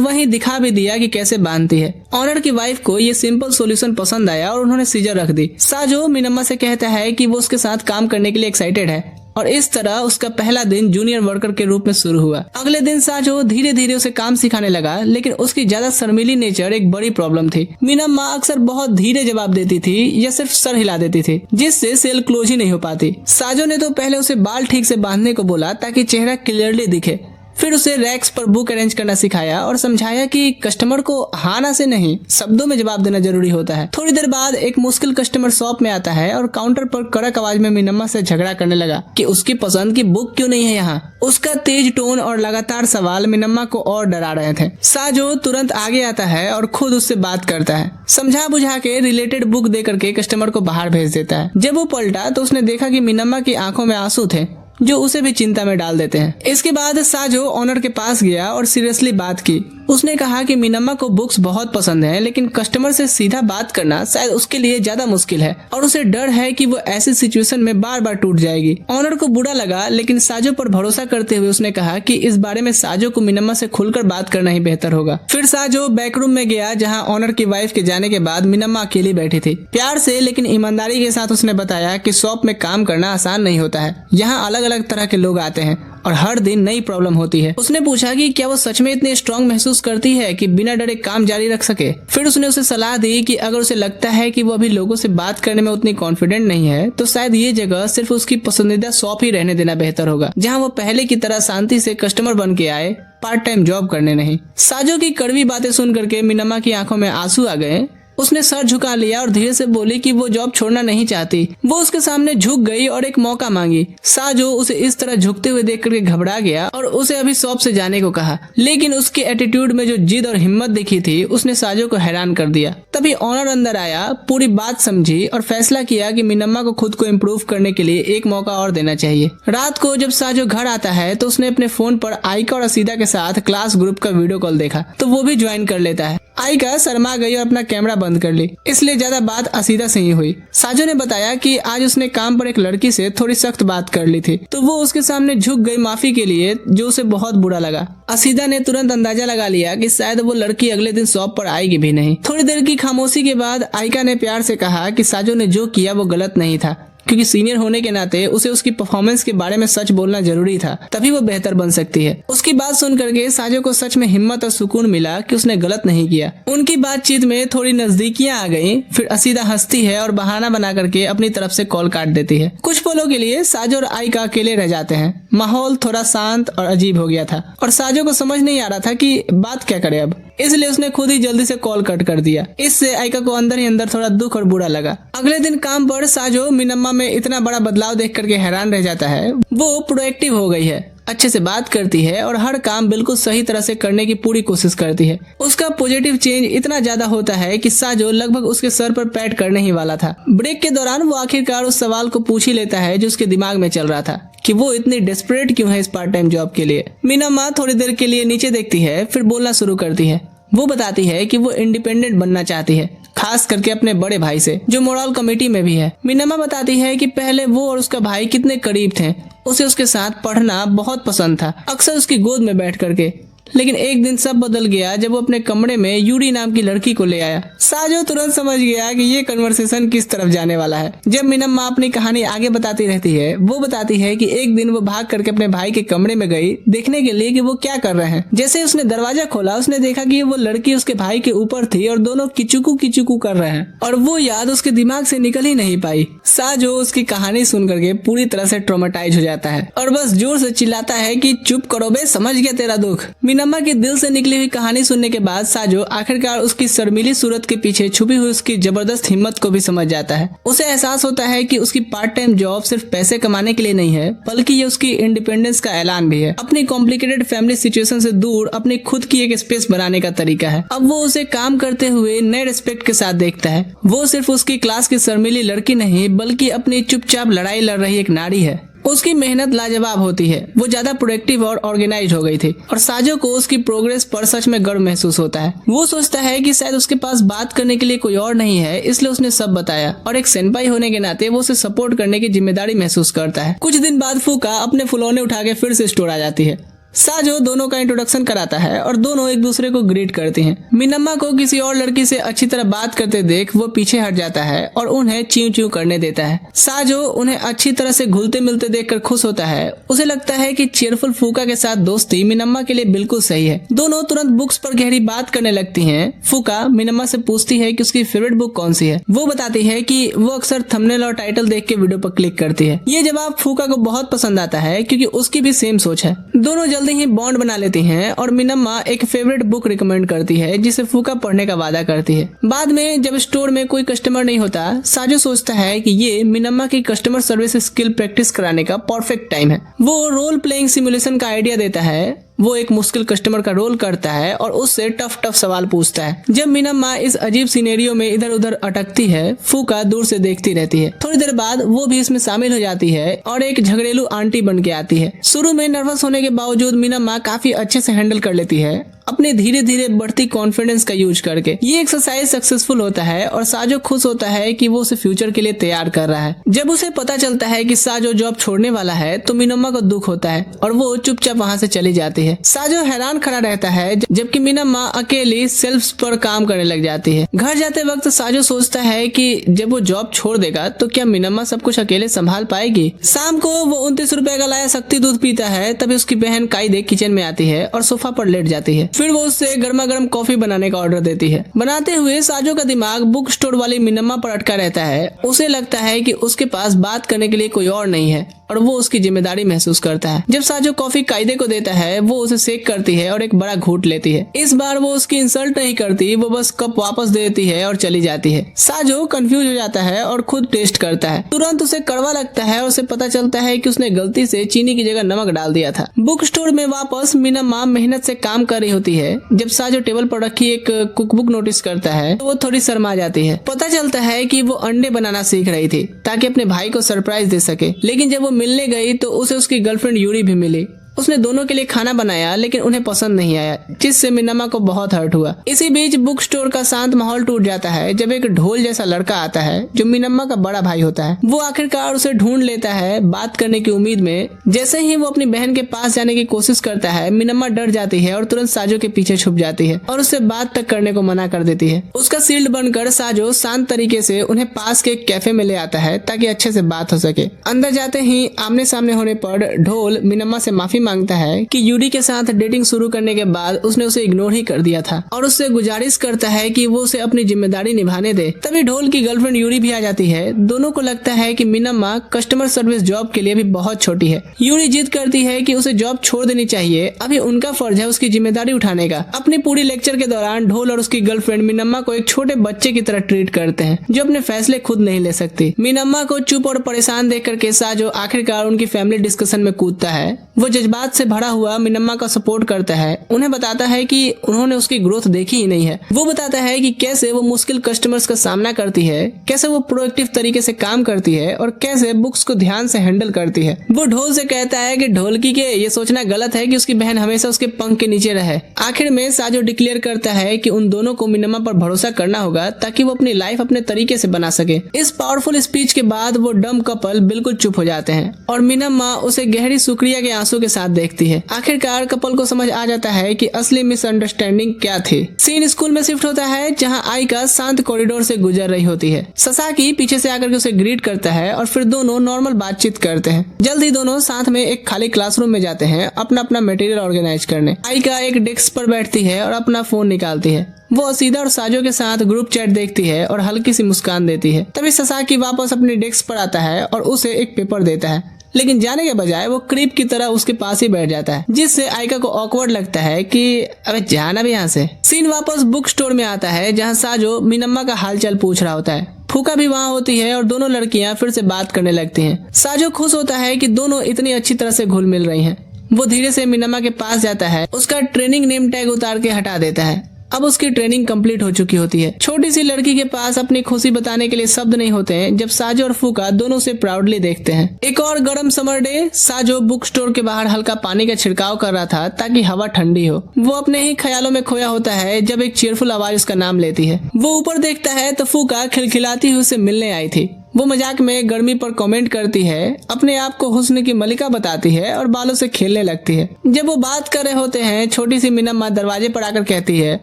वहीं दिखा भी दिया कि कैसे बांधती है। ऑनर की वाइफ को ये सिंपल सॉल्यूशन पसंद आया और उन्होंने सीजर रख दी। साजो मिनम्मा से कहता है कि वो उसके साथ काम करने के लिए एक्साइटेड है और इस तरह उसका पहला दिन जूनियर वर्कर के रूप में शुरू हुआ। अगले दिन साजो धीरे धीरे उसे काम सिखाने लगा, लेकिन उसकी ज्यादा शर्मीली नेचर एक बड़ी प्रॉब्लम थी। मिनम्मा अक्सर बहुत धीरे जवाब देती थी या सिर्फ सर हिला देती थी, जिससे सेल क्लोज ही नहीं हो पाती। साजो ने तो पहले उसे बाल ठीक से बांधने को बोला ताकि चेहरा क्लियरली दिखे, फिर उसे रैक्स पर बुक अरेंज करना सिखाया और समझाया कि कस्टमर को हाँ ना से नहीं, शब्दों में जवाब देना जरूरी होता है। थोड़ी देर बाद एक मुश्किल कस्टमर शॉप में आता है और काउंटर पर कड़क आवाज में मिनम्मा से झगड़ा करने लगा कि उसकी पसंद की बुक क्यों नहीं है यहाँ। उसका तेज टोन और लगातार सवाल मिनम्मा को और डरा रहे थे। साजो तुरंत आगे आता है और खुद उससे बात करता है, समझा बुझा के रिलेटेड बुक दे करके कस्टमर को बाहर भेज देता है। जब वो पलटा तो उसने देखा कि मिनम्मा की आंखों में आंसू थे जो उसे भी चिंता में डाल देते हैं। इसके बाद साजो ऑनर के पास गया और सीरियसली बात की। उसने कहा कि मिनम्मा को बुक्स बहुत पसंद है, लेकिन कस्टमर से सीधा बात करना शायद उसके लिए ज्यादा मुश्किल है और उसे डर है कि वो ऐसी सिचुएशन में बार बार टूट जाएगी। ऑनर को बुरा लगा, लेकिन साजो पर भरोसा करते हुए उसने कहा कि इस बारे में साजो को मिनम्मा से खुलकर बात करना ही बेहतर होगा। फिर साजो बैकरूम में गया जहाँ ऑनर की वाइफ के जाने के बाद मिनम्मा अकेली बैठी थी। प्यार से लेकिन ईमानदारी के साथ उसने बताया कि शॉप में काम करना आसान नहीं होता है। यहाँ अलग अलग तरह के लोग आते हैं और हर दिन नई प्रॉब्लम होती है। उसने पूछा कि क्या वो सच में इतनी स्ट्रांग महसूस करती है कि बिना डरे काम जारी रख सके। फिर उसने उसे सलाह दी कि अगर उसे लगता है कि वो अभी लोगों से बात करने में उतनी कॉन्फिडेंट नहीं है तो शायद ये जगह सिर्फ उसकी पसंदीदा शॉप ही रहने देना बेहतर होगा, जहाँ वो पहले की तरह शांति से कस्टमर बन के आए, पार्ट टाइम जॉब करने नहीं। साजो की कड़वी बातें सुन करके मिनम्मा की आंखों में आंसू आ गए। उसने सर झुका लिया और धीरे से बोली कि वो जॉब छोड़ना नहीं चाहती। वो उसके सामने झुक गई और एक मौका मांगी। साजो उसे इस तरह झुकते हुए देख करके घबरा गया और उसे अभी शॉप से जाने को कहा, लेकिन उसके एटीट्यूड में जो जिद और हिम्मत दिखी थी उसने साजो को हैरान कर दिया। तभी ऑनर अंदर आया, पूरी बात समझी और फैसला किया कि मिनम्मा को खुद को इम्प्रूव करने के लिए एक मौका और देना चाहिए। रात को जब साजो घर आता है तो उसने अपने फोन पर आइका और असीदा के साथ क्लास ग्रुप का वीडियो कॉल देखा तो वो भी ज्वाइन कर लेता है। आइका शर्मा गई और अपना कैमरा बंद कर ली, इसलिए ज्यादा बात असीदा से ही हुई। साजो ने बताया कि आज उसने काम पर एक लड़की से थोड़ी सख्त बात कर ली थी तो वो उसके सामने झुक गई माफी के लिए, जो उसे बहुत बुरा लगा। असीदा ने तुरंत अंदाजा लगा लिया कि शायद वो लड़की अगले दिन शॉप पर आएगी भी नहीं। थोड़ी देर की खामोशी के बाद आइका ने प्यार से कहा कि साजो ने जो किया वो गलत नहीं था, क्योंकि सीनियर होने के नाते उसे उसकी परफॉर्मेंस के बारे में सच बोलना जरूरी था, तभी वो बेहतर बन सकती है। उसकी बात सुन करके साजो को सच में हिम्मत और सुकून मिला कि उसने गलत नहीं किया। उनकी बातचीत में थोड़ी नजदीकियां आ गई। फिर असीदा हंसती है और बहाना बना करके अपनी तरफ से कॉल काट देती है। कुछ पलों के लिए साजो और आइका अकेले रह जाते हैं। माहौल थोड़ा शांत और अजीब हो गया था और साजो को समझ नहीं आ रहा था कि बात क्या करे अब, इसलिए उसने खुद ही जल्दी से कॉल कट कर दिया। इससे आइका को अंदर ही अंदर थोड़ा दुख और बुरा लगा। अगले दिन काम पर साजो मिनम्मा में इतना बड़ा बदलाव देख करके हैरान रह जाता है। वो प्रोएक्टिव हो गई है, अच्छे से बात करती है और हर काम बिल्कुल सही तरह से करने की पूरी कोशिश करती है। उसका पॉजिटिव चेंज इतना ज्यादा होता है कि साजो लगभग उसके सर पर पैट करने ही वाला था। ब्रेक के दौरान वो आखिरकार उस सवाल को पूछ ही लेता है जो उसके दिमाग में चल रहा था कि वो इतनी डेस्परेट क्यों है इस पार्ट टाइम जॉब के लिए। मिनम्मा थोड़ी देर के लिए नीचे देखती है, फिर बोलना शुरू करती है। वो बताती है कि वो इंडिपेंडेंट बनना चाहती है, खास करके अपने बड़े भाई से, जो मोरल कमेटी में भी है। मिनम्मा बताती है कि पहले वो और उसका भाई कितने करीब थे, उसे उसके साथ पढ़ना बहुत पसंद था, अक्सर उसकी गोद में बैठ करके। लेकिन एक दिन सब बदल गया जब वो अपने कमरे में यूरी नाम की लड़की को ले आया। साजो तुरंत समझ गया कि ये कन्वर्सेशन किस तरफ जाने वाला है। जब मिनम्मा अपनी कहानी आगे बताती रहती है, वो बताती है कि एक दिन वो भाग करके अपने भाई के कमरे में गई देखने के लिए कि वो क्या कर रहे हैं। जैसे उसने दरवाजा खोला, उसने देखा कि वो लड़की उसके भाई के ऊपर थी और दोनों किचुकू कर रहे हैं, और वो याद उसके दिमाग से निकल ही नहीं पाई। साजो उसकी कहानी सुन करके पूरी तरह से ट्रॉमेटाइज हो जाता है और बस जोर से चिल्लाता है कि चुप करो बे, समझ गया तेरा दुख। मिनम्मा के दिल से निकली हुई कहानी सुनने के बाद साजो आखिरकार उसकी शर्मीली सूरत के पीछे छुपी हुई उसकी जबरदस्त हिम्मत को भी समझ जाता है। उसे एहसास होता है कि उसकी पार्ट टाइम जॉब सिर्फ पैसे कमाने के लिए नहीं है, बल्कि ये उसकी इंडिपेंडेंस का ऐलान भी है, अपनी कॉम्प्लिकेटेड फैमिली सिचुएशन से दूर अपनी खुद की एक स्पेस बनाने का तरीका है। अब वो उसे काम करते हुए नए रिस्पेक्ट के साथ देखता है। वो सिर्फ उसकी क्लास की शर्मीली लड़की नहीं, बल्कि अपनी चुपचाप लड़ाई लड़ रही एक नारी है। उसकी मेहनत लाजवाब होती है। वो ज्यादा प्रोडक्टिव और ऑर्गेनाइज हो गई थी और साजो को उसकी प्रोग्रेस पर सच में गर्व महसूस होता है। वो सोचता है कि शायद उसके पास बात करने के लिए कोई और नहीं है, इसलिए उसने सब बताया, और एक सेनपाई होने के नाते वो उसे सपोर्ट करने की जिम्मेदारी महसूस करता है। कुछ दिन बाद फूका अपने फुलौने उठा के फिर से स्टोर आ जाती है। साजो दोनों का इंट्रोडक्शन कराता है और दोनों एक दूसरे को ग्रीट करती हैं। मिनम्मा को किसी और लड़की से अच्छी तरह बात करते देख वो पीछे हट जाता है और उन्हें च्यू च्यू करने देता है। साजो उन्हें अच्छी तरह से घुलते मिलते देखकर खुश होता है। उसे लगता है कि चेयरफुल फूका के साथ दोस्ती मिनम्मा के लिए बिल्कुल सही है। दोनों तुरंत बुक्स पर गहरी बात करने लगती हैं। फूका मिनम्मा से पूछती है कि उसकी फेवरेट बुक कौन सी है। वो बताती है कि वो अक्सर थंबनेल और टाइटल देख के वीडियो पर क्लिक करती है। ये जवाब फूका को बहुत पसंद आता है क्योंकि उसकी भी सेम सोच है। दोनों जल्दी ही बॉन्ड बना लेती हैं और मिनम्मा एक फेवरेट बुक रिकमेंड करती है जिसे फूका पढ़ने का वादा करती है। बाद में जब स्टोर में कोई कस्टमर नहीं होता, साजो सोचता है कि ये मिनम्मा की कस्टमर सर्विस स्किल प्रैक्टिस कराने का परफेक्ट टाइम है। वो रोल प्लेइंग सिमुलेशन का आइडिया देता है। वो एक मुश्किल कस्टमर का रोल करता है और उससे टफ सवाल पूछता है। जब मिनम्मा इस अजीब सिनेरियो में इधर उधर अटकती है, फूका दूर से देखती रहती है। थोड़ी देर बाद वो भी इसमें शामिल हो जाती है और एक झगड़ेलू आंटी बन के आती है। शुरू में नर्वस होने के बावजूद मिनम्मा काफी अच्छे से हैंडल कर लेती है अपने धीरे धीरे बढ़ती कॉन्फिडेंस का यूज करके। ये एक्सरसाइज सक्सेसफुल होता है और साजो खुश होता है कि वो उसे फ्यूचर के लिए तैयार कर रहा है। जब उसे पता चलता है कि साजो जॉब छोड़ने वाला है तो मिनम्मा को दुख होता है और वो चुपचाप वहाँ से चली जाती है। साजो हैरान खड़ा रहता है जबकि मिनम्मा अकेली सेल्फ पर काम करने लग जाती है। घर जाते वक्त साजो सोचता है कि जब वो जॉब छोड़ देगा तो क्या मिनम्मा सब कुछ अकेले संभाल पाएगी। शाम को वो 29 रुपए का लाया शक्ति दूध पीता है, तभी उसकी बहन काइदे किचन में आती है और सोफा पर लेट जाती है। फिर वो उससे गर्मा गर्म कॉफी बनाने का ऑर्डर देती है। बनाते हुए साजो का दिमाग बुक स्टोर वाली मिनम्मा पर अटका रहता है। उसे लगता है कि उसके पास बात करने के लिए कोई और नहीं है और वो उसकी जिम्मेदारी महसूस करता है। जब साजो कॉफी काइदे को देता है वो उसे सेक करती है और एक बड़ा घूंट लेती है। इस बार वो उसकी इंसल्ट नहीं करती, वो बस कप वापस दे देती है और चली जाती है। साजो कंफ्यूज हो जाता है और खुद टेस्ट करता है। तुरंत उसे कड़वा लगता है और उसे पता चलता है कि उसने गलती से चीनी की जगह नमक डाल दिया था। बुक स्टोर में वापस मिनम्मा मेहनत से काम कर रही होती है। जब साजो टेबल पर रखी एक कुकबुक नोटिस करता है तो वो थोड़ी शर्मा जाती है। पता चलता है कि वो अंडे बनाना सीख रही थी ताकि अपने भाई को सरप्राइज दे सके। लेकिन जब वो मिलने गई तो उसे उसकी गर्लफ्रेंड यूरी भी मिली। उसने दोनों के लिए खाना बनाया लेकिन उन्हें पसंद नहीं आया, जिससे मिनम्मा को बहुत हर्ट हुआ। इसी बीच बुक स्टोर का शांत माहौल टूट जाता है जब एक ढोल जैसा लड़का आता है जो मिनम्मा का बड़ा भाई होता है। वो आखिरकार उसे ढूंढ लेता है बात करने की उम्मीद में। जैसे ही वो अपनी बहन के पास जाने की कोशिश करता है मिनम्मा डर जाती है और तुरंत साजो के पीछे छुप जाती है और उससे बात तक करने को मना कर देती है। उसका शील्ड बनकर साजो शांत तरीके से उन्हें पास के एक कैफे में ले आता है ताकि अच्छे से बात हो सके। अंदर जाते ही आमने सामने होने पर ढोल मिनम्मा से माफी मांगता है कि यूरी के साथ डेटिंग शुरू करने के बाद उसने उसे इग्नोर ही कर दिया था और उससे गुजारिश करता है कि वो उसे अपनी जिम्मेदारी निभाने दे। तभी ढोल की गर्लफ्रेंड यूरी भी आ जाती है। दोनों को लगता है कि मिनम्मा कस्टमर सर्विस जॉब के लिए भी बहुत छोटी है। यूरी जिद करती है कि उसे जॉब छोड़ देनी चाहिए, अभी उनका फर्ज है उसकी जिम्मेदारी उठाने का। अपनी पूरी लेक्चर के दौरान ढोल और उसकी गर्लफ्रेंड मिनम्मा को एक छोटे बच्चे की तरह ट्रीट करते हैं जो अपने फैसले खुद नहीं ले सकती। मिनम्मा को चुप और परेशान देख करके साजो आखिरकार उनकी फैमिली डिस्कशन में कूदता है। वो जज्बात से भरा हुआ मिनम्मा का सपोर्ट करता है। उन्हें बताता है कि उन्होंने उसकी ग्रोथ देखी ही नहीं है। वो बताता है कि कैसे वो मुश्किल कस्टमर्स का सामना करती है, कैसे वो प्रोएक्टिव तरीके से काम करती है और कैसे बुक्स को ध्यान से हैंडल करती है। वो ढोल से कहता है कि ढोलकी के ये सोचना गलत है कि उसकी बहन हमेशा उसके पंख के नीचे रहे। आखिर में साजो डिक्लेयर करता है कि उन दोनों को मिनम्मा पर भरोसा करना होगा ताकि वो अपनी लाइफ अपने तरीके से बना सके। इस पावरफुल स्पीच के बाद वो डम कपल बिल्कुल चुप हो जाते हैं और मिनम्मा उसे गहरी शुक्रिया के आंसू के साथ देखती है। आखिरकार कपल को समझ आ जाता है कि असली मिसअंडरस्टैंडिंग क्या थी। सीन स्कूल में शिफ्ट होता है जहां आइका शांत कॉरिडोर से गुजर रही होती है। ससाकी पीछे से आकर के उसे ग्रीट करता है और फिर दोनों नॉर्मल बातचीत करते हैं। जल्द ही दोनों साथ में एक खाली क्लासरूम में जाते हैं अपना अपना मटेरियल ऑर्गेनाइज करने। आइका एक डेस्क पर बैठती है और अपना फोन निकालती है। वो असीदा और साजो के साथ ग्रुप चैट देखती है और हल्की सी मुस्कान देती है। तभी ससाकी वापस अपनी डेस्क पर आता है और उसे एक पेपर देता है, लेकिन जाने के बजाय वो क्रीप की तरह उसके पास ही बैठ जाता है, जिससे आइका को ऑकवर्ड लगता है कि अबे जाना भी यहाँ से। सीन वापस बुक स्टोर में आता है जहाँ साजो मिनम्मा का हालचाल पूछ रहा होता है। फूका भी वहाँ होती है और दोनों लड़कियाँ फिर से बात करने लगती हैं। साजो खुश होता है कि दोनों इतनी अच्छी तरह से घुल मिल रही हैं। वो धीरे से मिनम्मा के पास जाता है, उसका ट्रेनिंग नेम टैग उतार के हटा देता है। अब उसकी ट्रेनिंग कंप्लीट हो चुकी होती है। छोटी सी लड़की के पास अपनी खुशी बताने के लिए शब्द नहीं होते हैं जब साजो और फूका दोनों से प्राउडली देखते हैं। एक और गर्म समर डे, साजो बुक स्टोर के बाहर हल्का पानी का छिड़काव कर रहा था ताकि हवा ठंडी हो। वो अपने ही ख्यालों में खोया होता है जब एक चीयरफुल आवाज उसका नाम लेती है। वो ऊपर देखता है तो फूका खिलखिलाती हुई उसे मिलने आई थी। वो मजाक में गर्मी पर कमेंट करती है, अपने आप को हुस्न की मलिका बताती है और बालों से खेलने लगती है। जब वो बात कर रहे होते हैं छोटी सी मिनम्मा दरवाजे पर आकर कहती है,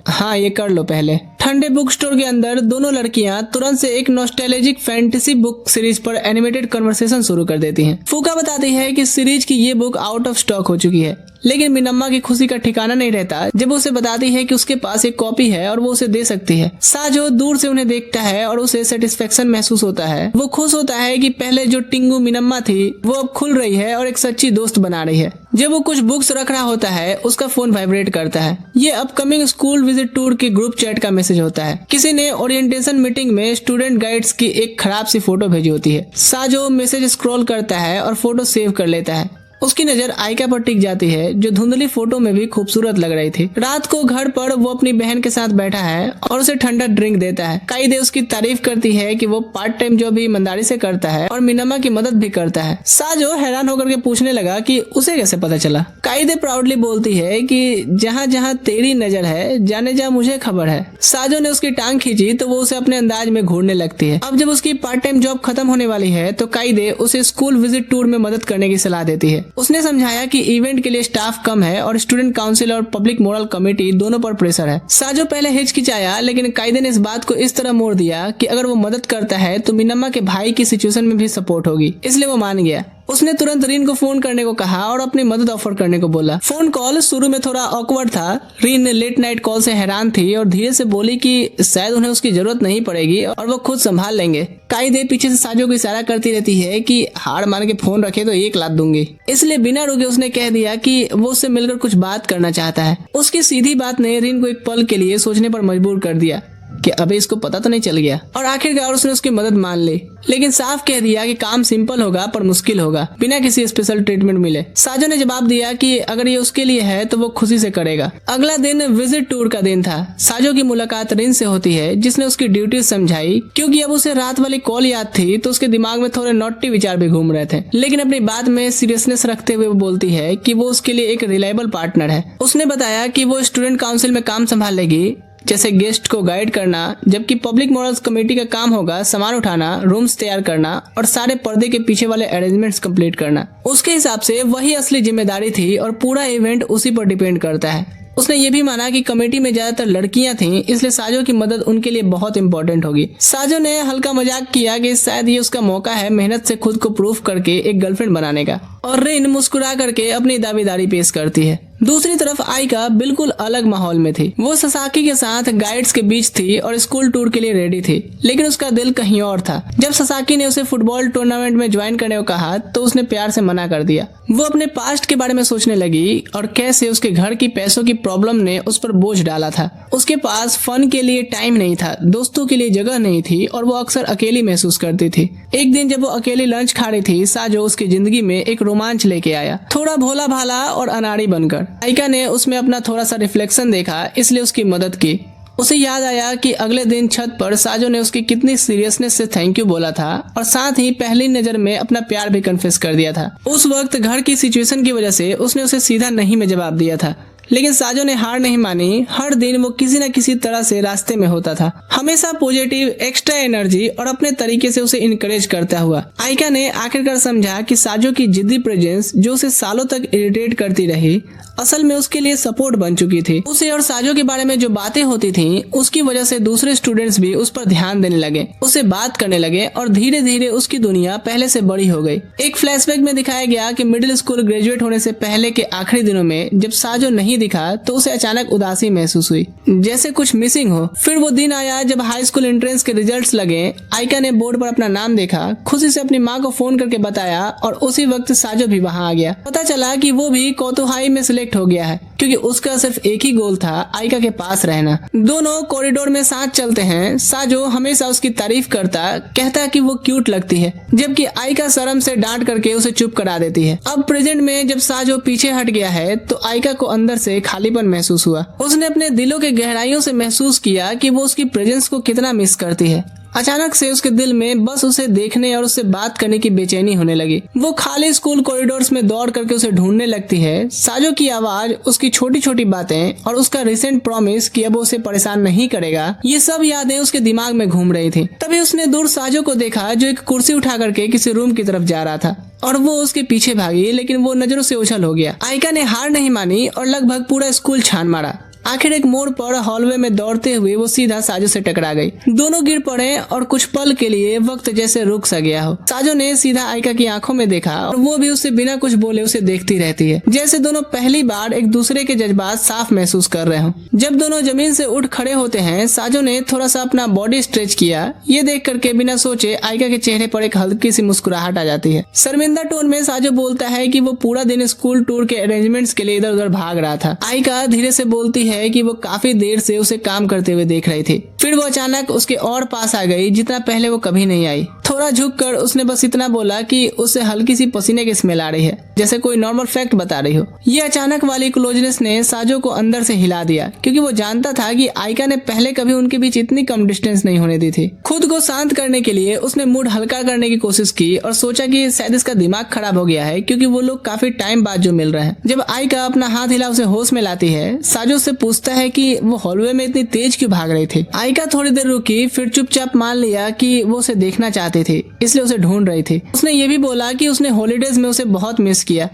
हाँ ये कर लो पहले। ठंडे बुक स्टोर के अंदर दोनों लड़कियां तुरंत से एक नॉस्टैल्जिक फैंटेसी बुक सीरीज पर एनिमेटेड कन्वर्सेशन शुरू कर देती हैं। फूका बताती है कि सीरीज की ये बुक आउट ऑफ स्टॉक हो चुकी है, लेकिन मिनम्मा की खुशी का ठिकाना नहीं रहता जब उसे बताती है कि उसके पास एक कॉपी है और वो उसे दे सकती है। साजो दूर से उन्हें देखता है और उसे सेटिस्फेक्शन महसूस होता है। वो खुश होता है कि पहले जो टिंगू मिनम्मा थी वो अब खुल रही है और एक सच्ची दोस्त बना रही है। जब वो कुछ बुक्स रख रहा होता है उसका फोन वाइब्रेट करता है। ये अपकमिंग स्कूल विजिट टूर के ग्रुप चैट का मैसेज होता है। किसी ने ओरिएंटेशन मीटिंग में स्टूडेंट गाइड्स की एक खराब सी फोटो भेजी होती है। साजो मैसेज स्क्रॉल करता है और फोटो सेव कर लेता है। उसकी नजर आयका पर टिक जाती है जो धुंधली फोटो में भी खूबसूरत लग रही थी। रात को घर पर वो अपनी बहन के साथ बैठा है और उसे ठंडा ड्रिंक देता है। काइदे उसकी तारीफ करती है कि वो पार्ट टाइम जॉब भी ईमानदारी से करता है और मिनामा की मदद भी करता है। साजो हैरान होकर के पूछने लगा कि उसे कैसे पता चला। काइदे प्राउडली बोलती है कि जहाँ जहाँ तेरी नजर है जाने जा मुझे खबर है। साजो ने उसकी टांग खींची तो वो उसे अपने अंदाज में घूरने लगती है। अब जब उसकी पार्ट टाइम जॉब खत्म होने वाली है तो काइदे उसे स्कूल विजिट टूर में मदद करने की सलाह देती है। उसने समझाया कि इवेंट के लिए स्टाफ कम है और स्टूडेंट काउंसिल और पब्लिक मोरल कमेटी दोनों पर प्रेशर है। साजो पहले हिचकिचाया लेकिन काइदे ने इस बात को इस तरह मोड़ दिया कि अगर वो मदद करता है तो मिनामा के भाई की सिचुएशन में भी सपोर्ट होगी, इसलिए वो मान गया। उसने तुरंत रिन को फोन करने को कहा और अपनी मदद ऑफर करने को बोला। फोन कॉल शुरू में थोड़ा ऑकवर्ड था। रिन लेट नाइट कॉल से हैरान थी और धीरे से बोली कि शायद उन्हें उसकी जरूरत नहीं पड़ेगी और वो खुद संभाल लेंगे। काइदे पीछे से साजो को इशारा करती रहती है कि हार मान के फोन रखे तो 1 लाख दूंगी, इसलिए बिना रुके उसने कह दिया कि वो उससे मिलकर कुछ बात करना चाहता है। उसकी सीधी बात ने रिन को एक पल के लिए सोचने पर मजबूर कर दिया कि अबे इसको पता तो नहीं चल गया, और आखिरकार उसने उसकी मदद मान ली, लेकिन साफ कह दिया कि काम सिंपल होगा पर मुश्किल होगा, बिना किसी स्पेशल ट्रीटमेंट मिले। साजो ने जवाब दिया कि अगर ये उसके लिए है तो वो खुशी से करेगा। अगला दिन विजिट टूर का दिन था। साजो की मुलाकात रिन से होती है जिसने उसकी ड्यूटी समझाई। क्योंकि अब उसे रात वाली कॉल याद थी तो उसके दिमाग में थोड़े नॉटी विचार भी घूम रहे थे, लेकिन अपनी बात में सीरियसनेस रखते हुए वो बोलती है कि वो उसके लिए एक रिलायबल पार्टनर है। उसने बताया कि वो स्टूडेंट काउंसिल में काम संभाल लेगी, जैसे गेस्ट को गाइड करना, जबकि पब्लिक मॉरल्स कमेटी का काम होगा सामान उठाना, रूम्स तैयार करना और सारे पर्दे के पीछे वाले अरेंजमेंट्स कंप्लीट करना। उसके हिसाब से वही असली जिम्मेदारी थी और पूरा इवेंट उसी पर डिपेंड करता है। उसने ये भी माना कि कमेटी में ज्यादातर लड़कियां थीं, इसलिए साजो की मदद उनके लिए बहुत इंपॉर्टेंट होगी। साजो ने हल्का मजाक किया कि शायद ये उसका मौका है मेहनत से खुद को प्रूफ करके एक गर्लफ्रेंड बनाने का, और रिन मुस्कुरा करके अपनी दावेदारी पेश करती है। दूसरी तरफ आयका बिल्कुल अलग माहौल में थी। वो ससाकी के साथ गाइड्स के बीच थी और स्कूल टूर के लिए रेडी थी, लेकिन उसका दिल कहीं और था। जब ससाकी ने उसे फुटबॉल टूर्नामेंट में ज्वाइन करने को कहा तो उसने प्यार से मना कर दिया। वो अपने पास्ट के बारे में सोचने लगी और कैसे उसके घर की पैसों की प्रॉब्लम ने उस पर बोझ डाला था। उसके पास फन के लिए टाइम नहीं था, दोस्तों के लिए जगह नहीं थी और वो अक्सर अकेली महसूस करती थी। एक दिन जब वो अकेली लंच खा रही थी, साजो उसकी जिंदगी में एक रोमांच लेके आया, थोड़ा भोला भाला और अनाड़ी बनकर। आयका ने उसमें अपना थोड़ा सा रिफ्लेक्शन देखा, इसलिए उसकी मदद की। उसे याद आया कि अगले दिन छत पर साजो ने उसकी कितनी सीरियसनेस से थैंक यू बोला था और साथ ही पहली नजर में अपना प्यार भी कन्फेस कर दिया था। उस वक्त घर की सिचुएशन की वजह से उसने उसे सीधा नहीं में जवाब दिया था, लेकिन साजो ने हार नहीं मानी। हर दिन वो किसी न किसी तरह से रास्ते में होता था, हमेशा पॉजिटिव, एक्स्ट्रा एनर्जी और अपने तरीके से उसे इनकरेज करता हुआ। आयका ने आखिरकार समझा कि साजो की जिद्दी प्रेजेंस जो उसे सालों तक इरिटेट करती रही, असल में उसके लिए सपोर्ट बन चुकी थी। उसे और साजो के बारे में जो बातें होती थीं, उसकी वजह से दूसरे स्टूडेंट्स भी उस पर ध्यान देने लगे, उससे बात करने लगे और धीरे धीरे उसकी दुनिया पहले से बड़ी हो गई। एक फ्लैशबैक में दिखाया गया कि मिडिल स्कूल ग्रेजुएट होने से पहले के आखिरी दिनों में जब साजो नहीं दिखा तो उसे अचानक उदासी महसूस हुई, जैसे कुछ मिसिंग हो। फिर वो दिन आया जब हाई स्कूल एंट्रेंस के रिजल्ट्स लगे। आयका ने बोर्ड पर अपना नाम देखा, खुशी से अपनी माँ को फोन करके बताया और उसी वक्त साजो भी वहाँ आ गया। पता चला कि वो भी कोतोहाई में सिलेक्ट हो गया है, क्योंकि उसका सिर्फ एक ही गोल था, आयका के पास रहना। दोनों कॉरिडोर में साथ चलते हैं। साजो हमेशा उसकी तारीफ करता, कहता कि वो क्यूट लगती है, जबकि आयका शर्म से डांट करके उसे चुप करा देती है। अब प्रेजेंट में जब साजो पीछे हट गया है तो आयका को अंदर से खालीपन महसूस हुआ। उसने अपने दिलों के गहराइयों से महसूस किया कि वो उसकी प्रेजेंस को कितना मिस करती है। अचानक से उसके दिल में बस उसे देखने और उससे बात करने की बेचैनी होने लगी। वो खाली स्कूल कॉरिडोर्स में दौड़ करके उसे ढूंढने लगती है। साजो की आवाज, उसकी छोटी छोटी बातें और उसका रिसेंट प्रॉमिस कि अब वो उसे परेशान नहीं करेगा, ये सब यादें उसके दिमाग में घूम रही थी। तभी उसने दूर साजो को देखा जो एक कुर्सी उठा करके किसी रूम की तरफ जा रहा था और वो उसके पीछे भागी, लेकिन वो नजरों से उछल हो गया। आयका ने हार नहीं मानी और लगभग पूरा स्कूल छान मारा। आखिर एक मोड़ पर हॉलवे में दौड़ते हुए वो सीधा साजो से टकरा गई। दोनों गिर पड़े और कुछ पल के लिए वक्त जैसे रुक सा गया हो। साजो ने सीधा आयका की आंखों में देखा और वो भी उससे बिना कुछ बोले उसे देखती रहती है, जैसे दोनों पहली बार एक दूसरे के जज्बात साफ महसूस कर रहे हो। जब दोनों जमीन से उठ खड़े होते हैं, साजो ने थोड़ा सा अपना बॉडी स्ट्रेच किया। ये देख करके बिना सोचे आयका के चेहरे पर एक हल्की सी मुस्कुराहट आ जाती है। शर्मिंदा टोन में साजो बोलता है कि वो पूरा दिन स्कूल टूर के अरेंजमेंट्स के लिए इधर उधर भाग रहा था। आयका धीरे से बोलती है कि वो काफी देर से उसे काम करते हुए देख रही थी। फिर वो अचानक उसके और पास आ गई जितना पहले वो कभी नहीं आई। थोड़ा झुककर उसने बस इतना बोला कि उससे हल्की सी पसीने की स्मेल आ रही है, जैसे कोई नॉर्मल फैक्ट बता रही हो। ये अचानक वाली क्लोजनेस ने साजो को अंदर से हिला दिया, क्योंकि वो जानता था कि आइका ने पहले कभी उनके बीच इतनी कम डिस्टेंस नहीं होने दी थी। खुद को शांत करने के लिए उसने मूड हल्का करने की कोशिश की और सोचा कि शायद इसका दिमाग खराब हो गया है, क्योंकि वो लोग काफी टाइम बाद जो मिल रहे हैं। जब आइका अपना हाथ हिला उसे होश में लाती है, साजो से पूछता है कि वो हॉलवे में इतनी तेज क्यों भाग रही थी। आइका थोड़ी देर रुकी, फिर चुपचाप मान लिया कि वो उसे देखना चाहती थी, इसलिए उसे ढूंढ रही थी। उसने ये भी बोला कि उसने हॉलीडेज में उसे बहुत मिस किया।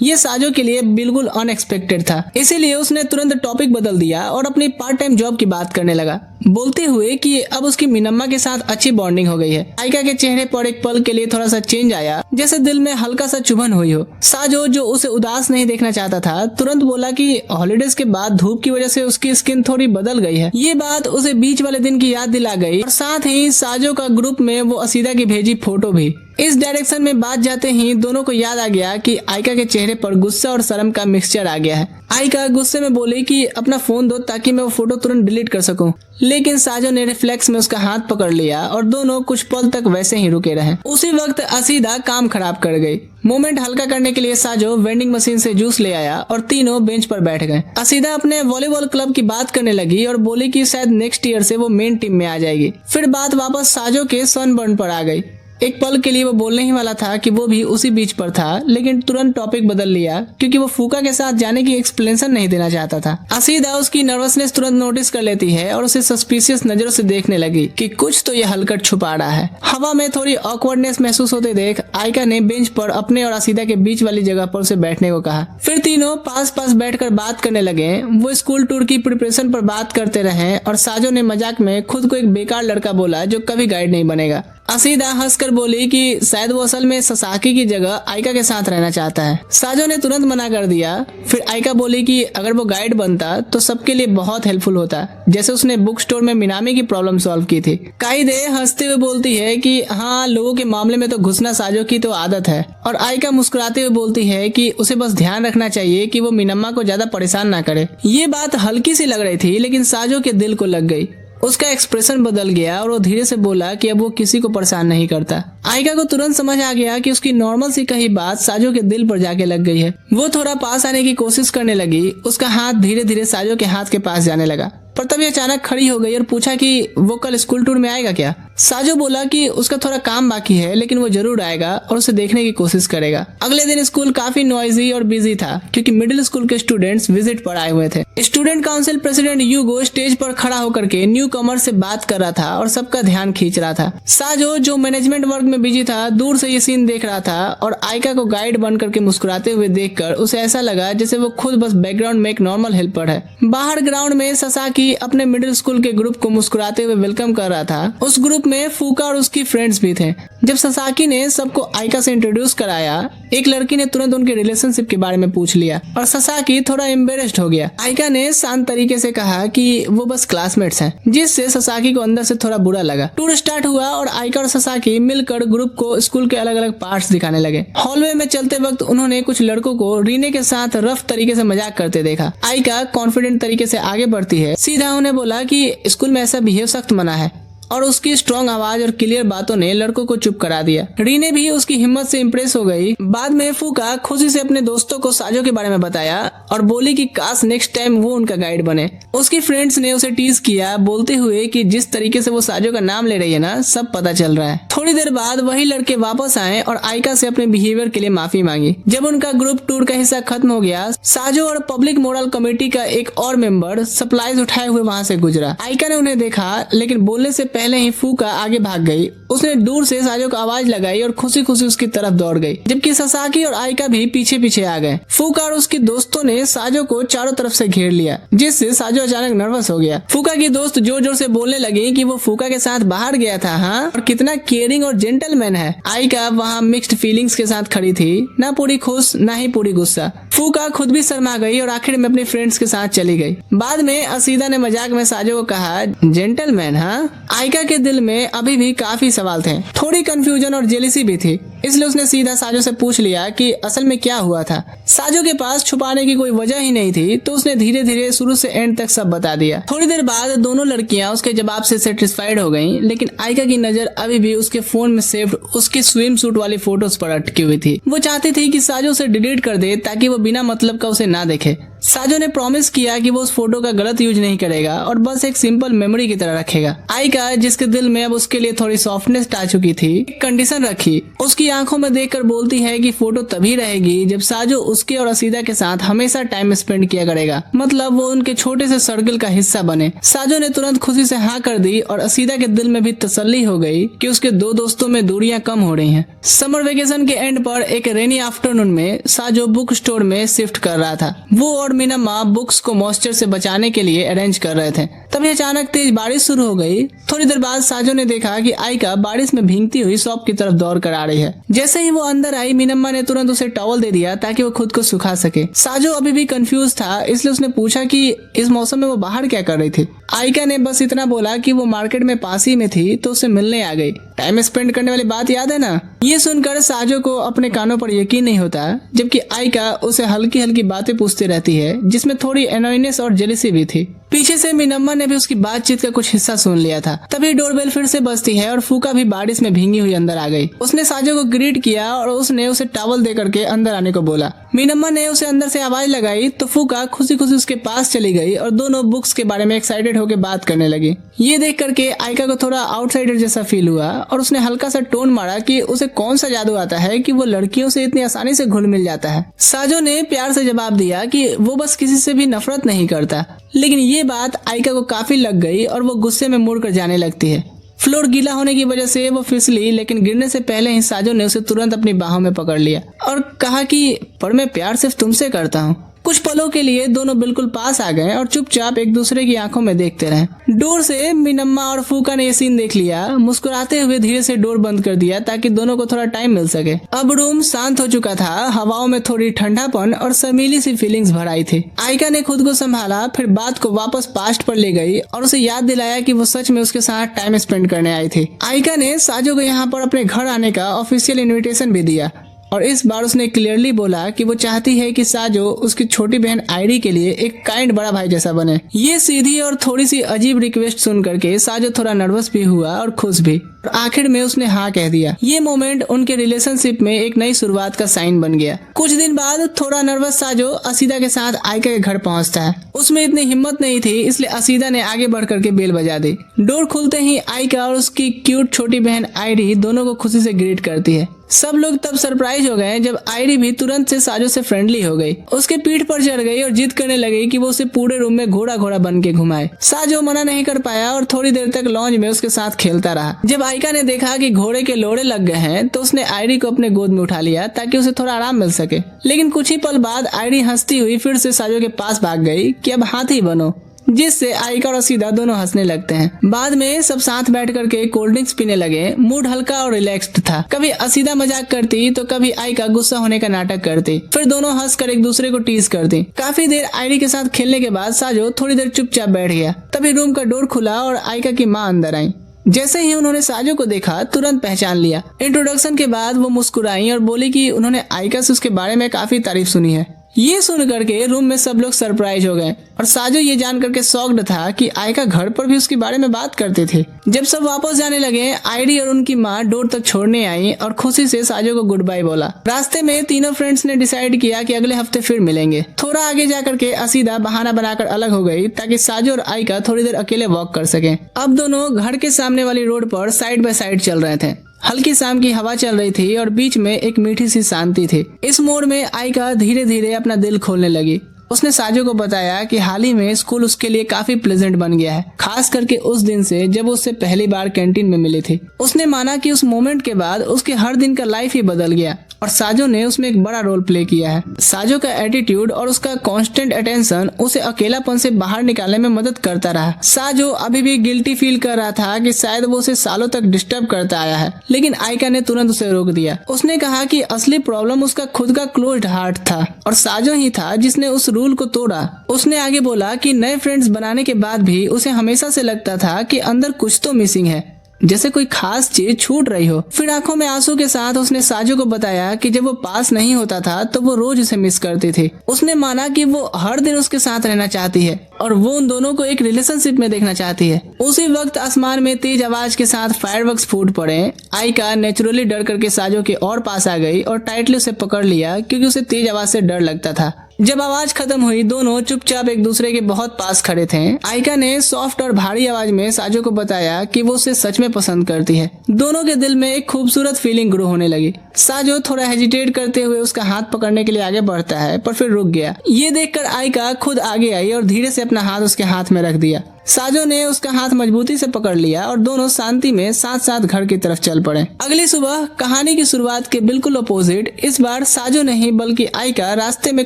ये साजो के लिए बिल्कुल अनएक्सपेक्टेड था, इसीलिए उसने तुरंत टॉपिक बदल दिया और अपनी पार्ट टाइम जॉब की बात करने लगा, बोलते हुए कि अब उसकी मिनम्मा के साथ अच्छी बॉन्डिंग हो गई है। आइका के चेहरे पर एक पल के लिए थोड़ा सा चेंज आया, जैसे दिल में हल्का सा चुभन हुई हो। साजो, जो उसे उदास नहीं देखना चाहता था, तुरंत बोला कि हॉलीडेज के बाद धूप की वजह से उसकी स्किन थोड़ी बदल गई है। ये बात उसे बीच वाले दिन की याद दिला गई और साथ ही साजो का ग्रुप में वो असीदा की भेजी फोटो भी। इस डायरेक्शन में बात जाते ही दोनों को याद आ गया कि आइका के चेहरे पर गुस्सा और शर्म का मिक्सचर आ गया है। आइका गुस्से में बोली कि अपना फोन दो ताकि मैं वो फोटो तुरंत डिलीट कर सकूं, लेकिन साजो ने रिफ्लेक्स में उसका हाथ पकड़ लिया और दोनों कुछ पल तक वैसे ही रुके रहे। उसी वक्त असीदा काम खराब कर गई। मोमेंट हल्का करने के लिए साजो वेंडिंग मशीन से जूस ले आया और तीनों बेंच पर बैठ गए। असीदा अपने वॉलीबॉल क्लब की बात करने लगी और बोली कि शायद नेक्स्ट ईयर से वो मेन टीम में आ जाएगी। फिर बात वापस साजो के सनबर्न पर आ गई। एक पल के लिए वो बोलने ही वाला था कि वो भी उसी बीच पर था, लेकिन तुरंत टॉपिक बदल लिया, क्योंकि वो फूका के साथ जाने की एक्सप्लेनेशन नहीं देना चाहता था। असीदा उसकी नर्वसनेस तुरंत नोटिस कर लेती है और उसे सस्पिशियस नजरों से देखने लगी कि कुछ तो ये हलकट छुपा रहा है। हवा में थोड़ी ऑकवर्डनेस महसूस होते देख आइका ने बेंच पर अपने और असीदा के बीच वाली जगह पर उसे बैठने को कहा। फिर तीनों पास पास बैठकर बात करने लगे। वो स्कूल टूर की प्रिपरेशन पर बात करते रहे और साजो ने मजाक में खुद को एक बेकार लड़का बोला जो कभी गाइड नहीं बनेगा। असीदा हंसकर बोली कि शायद वो असल में ससाकी की जगह आइका के साथ रहना चाहता है। साजो ने तुरंत मना कर दिया। फिर आइका बोली कि अगर वो गाइड बनता तो सबके लिए बहुत हेल्पफुल होता, जैसे उसने बुक स्टोर में मिनामी की प्रॉब्लम सॉल्व की थी। काइदे हंसते हुए बोलती है कि हाँ, लोगों के मामले में तो घुसना साजो की तो आदत है। और आइका मुस्कुराते हुए बोलती है कि उसे बस ध्यान रखना चाहिए कि वो मिनम्मा को ज्यादा परेशान ना करे। ये बात हल्की सी लग रही थी, लेकिन साजो के दिल को लग गई। उसका एक्सप्रेशन बदल गया और वो धीरे से बोला कि अब वो किसी को परेशान नहीं करता। आइका को तुरंत समझ आ गया कि उसकी नॉर्मल सी कही बात साजो के दिल पर जाके लग गई है। वो थोड़ा पास आने की कोशिश करने लगी। उसका हाथ धीरे धीरे साजो के हाथ के पास जाने लगा, पर तभी अचानक खड़ी हो गई और पूछा कि वो कल स्कूल टूर में आएगा क्या। साजो बोला कि उसका थोड़ा काम बाकी है, लेकिन वो जरूर आएगा और उसे देखने की कोशिश करेगा। अगले दिन स्कूल काफी नॉइजी और बिजी था, क्योंकि मिडिल स्कूल के स्टूडेंट्स विजिट पर आए हुए थे। स्टूडेंट काउंसिल प्रेसिडेंट यूगो स्टेज पर खड़ा होकर के न्यू कमर से बात कर रहा था और सबका ध्यान खींच रहा था। साजो, जो मैनेजमेंट वर्क में बिजी था, दूर से ये सीन देख रहा था और आइका को गाइड बन करके मुस्कुराते हुए देखकर उसे ऐसा लगा जैसे वो खुद बस बैकग्राउंड में एक नॉर्मल हेल्पर है। बाहर ग्राउंड में ससाकी अपने मिडिल स्कूल के ग्रुप को मुस्कुराते हुए वेलकम कर रहा था। उस ग्रुप में फूका और उसकी फ्रेंड्स भी थे। जब ससाकी ने सबको आइका से इंट्रोड्यूस कराया, एक लड़की ने तुरंत उनके रिलेशनशिप के बारे में पूछ लिया और ससाकी थोड़ा एम्बेरेस्ड हो गया। आइका ने शांत तरीके से कहा कि वो बस क्लासमेट्स हैं, जिससे ससाकी को अंदर से थोड़ा बुरा लगा। टूर स्टार्ट हुआ और आइका और ससाकी मिलकर ग्रुप को स्कूल के अलग अलग पार्ट्स दिखाने लगे। हॉलवे में चलते वक्त उन्होंने कुछ लड़कों को रीने के साथ रफ तरीके से मजाक करते देखा। आइका कॉन्फिडेंट तरीके से आगे बढ़ती है, सीधा उन्हें बोला कि स्कूल में ऐसा बिहेव सख्त मना है, और उसकी स्ट्रॉन्ग आवाज और क्लियर बातों ने लड़कों को चुप करा दिया। रीने भी उसकी हिम्मत से इम्प्रेस हो गई। बाद में फूका खुशी से अपने दोस्तों को साजो के बारे में बताया और बोली कि काश नेक्स्ट टाइम वो उनका गाइड बने। उसकी फ्रेंड्स ने उसे टीज किया, बोलते हुए कि जिस तरीके से वो साजो का नाम ले रही है ना, सब पता चल रहा है। थोड़ी देर बाद वही लड़के वापस आए और आइका से अपने बिहेवियर के लिए माफी मांगी। जब उनका ग्रुप टूर का हिस्सा खत्म हो गया, साजो और पब्लिक मोरल कमेटी का एक और मेंबर सप्लाईज उठाए हुए वहाँ से गुजरा। आइका ने उन्हें देखा, लेकिन बोलने से पहले ही फूका आगे भाग गई। उसने दूर से साजो को आवाज लगाई और खुशी खुशी उसकी तरफ दौड़ गई, जबकि ससाकी और आइका भी पीछे पीछे आ गए। फूका और उसके दोस्तों ने साजो को चारों तरफ से घेर लिया, जिससे साजो अचानक नर्वस हो गया। फूका की दोस्त जोर जोर से बोलने लगी कि वो फूका के साथ बाहर गया था, हाँ, और कितना केयरिंग और जेंटलमैन है। आइका वहाँ मिक्स्ड फीलिंग्स के साथ खड़ी थी, ना पूरी खुश ना ही पूरी गुस्सा। फूका खुद भी शर्मा गई और आखिर में अपने फ्रेंड्स के साथ चली गई। बाद में असीदा ने मजाक में साजो को कहा, जेंटलमैन, हाँ। आइका के दिल में अभी भी काफी सवाल थे, थोड़ी कंफ्यूजन और जेलिसी भी थी। इसलिए उसने सीधा साजो से पूछ लिया कि असल में क्या हुआ था। साजो के पास छुपाने की कोई वजह ही नहीं थी, तो उसने धीरे धीरे शुरू से एंड तक सब बता दिया। थोड़ी देर बाद दोनों लड़कियां उसके जवाब से सेटिस्फाइड हो गईं, लेकिन आइका की नजर अभी भी उसके फोन में सेव्ड उसकी स्विम सूट वाली फोटोज पर अटकी हुई थी। वो चाहती थी कि साजो उसे डिलीट कर दे ताकि वो बिना मतलब का उसे ना देखे। साजो ने प्रॉमिस किया कि वो उस फोटो का गलत यूज नहीं करेगा और बस एक सिंपल मेमोरी की तरह रखेगा। आइका, जिसके दिल में अब उसके लिए थोड़ी सॉफ्टनेस आ चुकी थी, कंडीशन रखी। उसकी आंखों में देखकर बोलती है कि फोटो तभी रहेगी जब साजो उसके और असीदा के साथ हमेशा टाइम स्पेंड किया करेगा, मतलब वो उनके छोटे से सर्कल का हिस्सा बने। साजो ने तुरंत खुशी से हाँ कर दी और असीदा के दिल में भी तसल्ली हो गई कि उसके दो दोस्तों में दूरियां कम हो रही हैं। समर वेकेशन के एंड पर एक रेनी आफ्टरनून में साजो बुक स्टोर में शिफ्ट कर रहा था। वो और मिनम्मा बुक्स को मॉइस्चर से बचाने के लिए अरेंज कर रहे थे। तभी अचानक तेज बारिश शुरू हो गई। थोड़ी देर बाद साजो ने देखा कि आइका बारिश में भीगती हुई शॉप की तरफ दौड़ कर आ रही है। जैसे ही वो अंदर आई, मिनम्मा ने तुरंत उसे टॉवल दे दिया ताकि वो खुद को सुखा सके। साजो अभी भी कंफ्यूज था, इसलिए उसने पूछा कि इस मौसम में वो बाहर क्या कर रही थी। आइका ने बस इतना बोला कि वो मार्केट में पास ही में थी तो उसे मिलने आ गई। टाइम स्पेंड करने वाली बात याद है ना। ये सुनकर साजो को अपने कानों पर यकीन नहीं होता, जबकि आइका उसे हल्की हल्की बातें पूछती रहती है जिसमें थोड़ी एनोइनेस और जेलसी भी थी। पीछे से मिनम्मा ने भी उसकी बातचीत का कुछ हिस्सा सुन लिया था। तभी डोरबेल फिर से बजती है और फूका भी बारिश में भींगी हुई अंदर आ गई। उसने साजो को ग्रीट किया और उसने उसे टॉवल दे करके अंदर आने को बोला। मिनम्मा ने उसे अंदर से आवाज लगाई तो फूका खुशी खुशी उसके पास चली गई और दोनों बुक्स के बारे में एक्साइटेड होकर बात करने लगी। ये देख करके आइका को थोड़ा आउटसाइडर जैसा फील हुआ और उसने हल्का सा टोन मारा कि उसे कौन सा जादू आता है कि वो लड़कियों से इतनी आसानी से घुल मिल जाता है। साजो ने प्यार से जवाब दिया कि वो बस किसी से भी नफरत नहीं करता, लेकिन ये बात आइका को काफी लग गई और वो गुस्से में मुड़कर जाने लगती है। फ्लोर गीला होने की वजह से वो फिसली, लेकिन गिरने से पहले ही साजो ने उसे तुरंत अपनी बाहों में पकड़ लिया और कहा कि पर मैं प्यार सिर्फ तुमसे करता हूँ। कुछ पलों के लिए दोनों बिल्कुल पास आ गए और चुपचाप एक दूसरे की आंखों में देखते रहे। डोर से मिनम्मा और फूका ने ये सीन देख लिया। मुस्कुराते हुए धीरे से डोर बंद कर दिया ताकि दोनों को थोड़ा टाइम मिल सके। अब रूम शांत हो चुका था। हवाओं में थोड़ी ठंडापन और शर्मीली सी फीलिंग्स भराई थी। आइका ने खुद को संभाला, फिर बात को वापस पास्ट पर ले गई और उसे याद दिलाया कि वो सच में उसके साथ टाइम स्पेंड करने आई थी। आइका ने साजो को यहाँ पर अपने घर आने का ऑफिशियल इन्विटेशन भी दिया और इस बार उसने क्लियरली बोला कि वो चाहती है कि साजो उसकी छोटी बहन आयरी के लिए एक काइंड बड़ा भाई जैसा बने। ये सीधी और थोड़ी सी अजीब रिक्वेस्ट सुन करके साजो थोड़ा नर्वस भी हुआ और खुश भी, और आखिर में उसने हाँ कह दिया। ये मोमेंट उनके रिलेशनशिप में एक नई शुरुआत का साइन बन गया। कुछ दिन बाद थोड़ा नर्वस साजो असीदा के साथ आइका के घर पहुंचता है। उसमें इतनी हिम्मत नहीं थी, इसलिए असीदा ने आगे बढ़ करके बेल बजा दी। डोर खुलते ही आइका और उसकी क्यूट छोटी बहन आयरी दोनों को खुशी से ग्रीट करती है। सब लोग तब सरप्राइज हो गए जब आयरी भी तुरंत से साजो से फ्रेंडली हो गई। उसके पीठ पर चढ़ गई और जिद करने लगी कि वो उसे पूरे रूम में घोड़ा घोड़ा बन के घुमाए। साजो मना नहीं कर पाया और थोड़ी देर तक लॉन्ज में उसके साथ खेलता रहा। जब आइका ने देखा कि घोड़े के लोड़े लग गए हैं तो उसने आयरी को अपने गोद में उठा लिया ताकि उसे थोड़ा आराम मिल सके। लेकिन कुछ ही पल बाद आयरी हंसती हुई फिर से साजो के पास भाग गई कि अब हाथी बनो, जिससे आइका और असीदा दोनों हंसने लगते हैं। बाद में सब साथ बैठ करके कोल्ड ड्रिंक्स पीने लगे। मूड हल्का और रिलैक्स्ड था। कभी असीदा मजाक करती तो कभी आइका गुस्सा होने का नाटक करती, फिर दोनों हंसकर एक दूसरे को टीज करती। काफी देर आयरी के साथ खेलने के बाद साजो थोड़ी देर चुपचाप बैठ गया। तभी रूम का डोर खुला और आइका की माँ अंदर आई। जैसे ही उन्होंने साजो को देखा तुरंत पहचान लिया। इंट्रोडक्शन के बाद वो मुस्कुराई और बोली कि उन्होंने आइका से उसके बारे में काफी तारीफ सुनी है। ये सुन करके रूम में सब लोग सरप्राइज हो गए और साजो ये जान करके शॉक्ड था कि आइका घर पर भी उसके बारे में बात करते थे। जब सब वापस जाने लगे, आयरी और उनकी माँ डोर तक छोड़ने आई और खुशी से साजो को गुड बाय बोला। रास्ते में तीनों फ्रेंड्स ने डिसाइड किया कि अगले हफ्ते फिर मिलेंगे। थोड़ा आगे जाकर के असीदा बहाना बनाकर अलग हो गई ताकि साजो और आइका थोड़ी देर अकेले वॉक कर सके। अब दोनों घर के सामने वाली रोड पर साइड बाय साइड चल रहे थे। हल्की शाम की हवा चल रही थी और बीच में एक मीठी सी शांति थी। इस मोड़ में आइका धीरे धीरे अपना दिल खोलने लगी। उसने साजो को बताया कि हाल ही में स्कूल उसके लिए काफी प्लेजेंट बन गया है, खास करके उस दिन से जब वो उससे पहली बार कैंटीन में मिली थी। उसने माना कि उस मोमेंट के बाद उसके हर दिन का लाइफ ही बदल गया और साजो ने उसमें एक बड़ा रोल प्ले किया है। साजो का एटीट्यूड और उसका कांस्टेंट अटेंशन उसे अकेलापन से बाहर निकालने में मदद करता रहा। साजो अभी भी गिल्टी फील कर रहा था कि शायद वो उसे सालों तक डिस्टर्ब करता आया है, लेकिन आइका ने तुरंत उसे रोक दिया। उसने कहा कि असली प्रॉब्लम उसका खुद का क्लोज्ड हार्ट था और साजो ही था जिसने उस रूल को तोड़ा। उसने आगे बोला कि नए फ्रेंड्स बनाने के बाद भी उसे हमेशा से लगता था कि अंदर कुछ तो मिसिंग है। जैसे कोई खास चीज छूट रही हो। फिर आंखों में आंसू के साथ उसने साजो को बताया कि जब वो पास नहीं होता था तो वो रोज उसे मिस करती थी। उसने माना कि वो हर दिन उसके साथ रहना चाहती है और वो उन दोनों को एक रिलेशनशिप में देखना चाहती है। उसी वक्त आसमान में तेज आवाज के साथ फायरवर्क्स फूट पड़े। आइका नेचुरली डर करके साजो के और पास आ गई और टाइटली उसे पकड़ लिया क्योंकि उसे तेज आवाज से डर लगता था। जब आवाज खत्म हुई दोनों चुपचाप एक दूसरे के बहुत पास खड़े थे। आइका ने सॉफ्ट और भारी आवाज में साजो को बताया कि वो उसे सच में पसंद करती है। दोनों के दिल में एक खूबसूरत फीलिंग ग्रो होने लगी। साजो थोड़ा हेजिटेट करते हुए उसका हाथ पकड़ने के लिए आगे बढ़ता है पर फिर रुक गया। ये देखकर आइका खुद आगे आई और धीरे से अपना हाथ उसके हाथ में रख दिया। साजो ने उसका हाथ मजबूती से पकड़ लिया और दोनों शांति में साथ साथ घर की तरफ चल पड़े। अगली सुबह कहानी की शुरुआत के बिल्कुल अपोजिट, इस बार साजो नहीं बल्कि आइका रास्ते में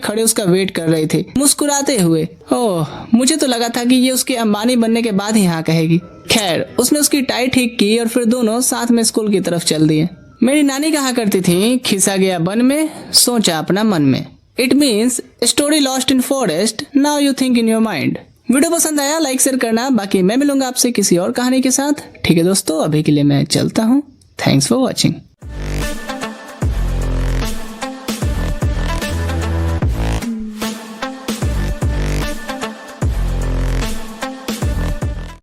खड़े उसका वेट कर रही थी मुस्कुराते हुए। ओह, मुझे तो लगा था कि ये उसके अंबानी बनने के बाद ही हाँ कहेगी। खैर, उसने उसकी टाई ठीक की और फिर दोनों साथ में स्कूल की तरफ चल दिए। मेरी नानी कहा करती थी, खिसा गया बन में, सोचा अपना मन में। It means story lost in forest, now you think in your mind. Video पसंद आया लाइक शेयर करना, बाकी मैं मिलूंगा आपसे किसी और कहानी के साथ। ठीक है दोस्तों, अभी के लिए मैं चलता हूँ। Thanks for watching.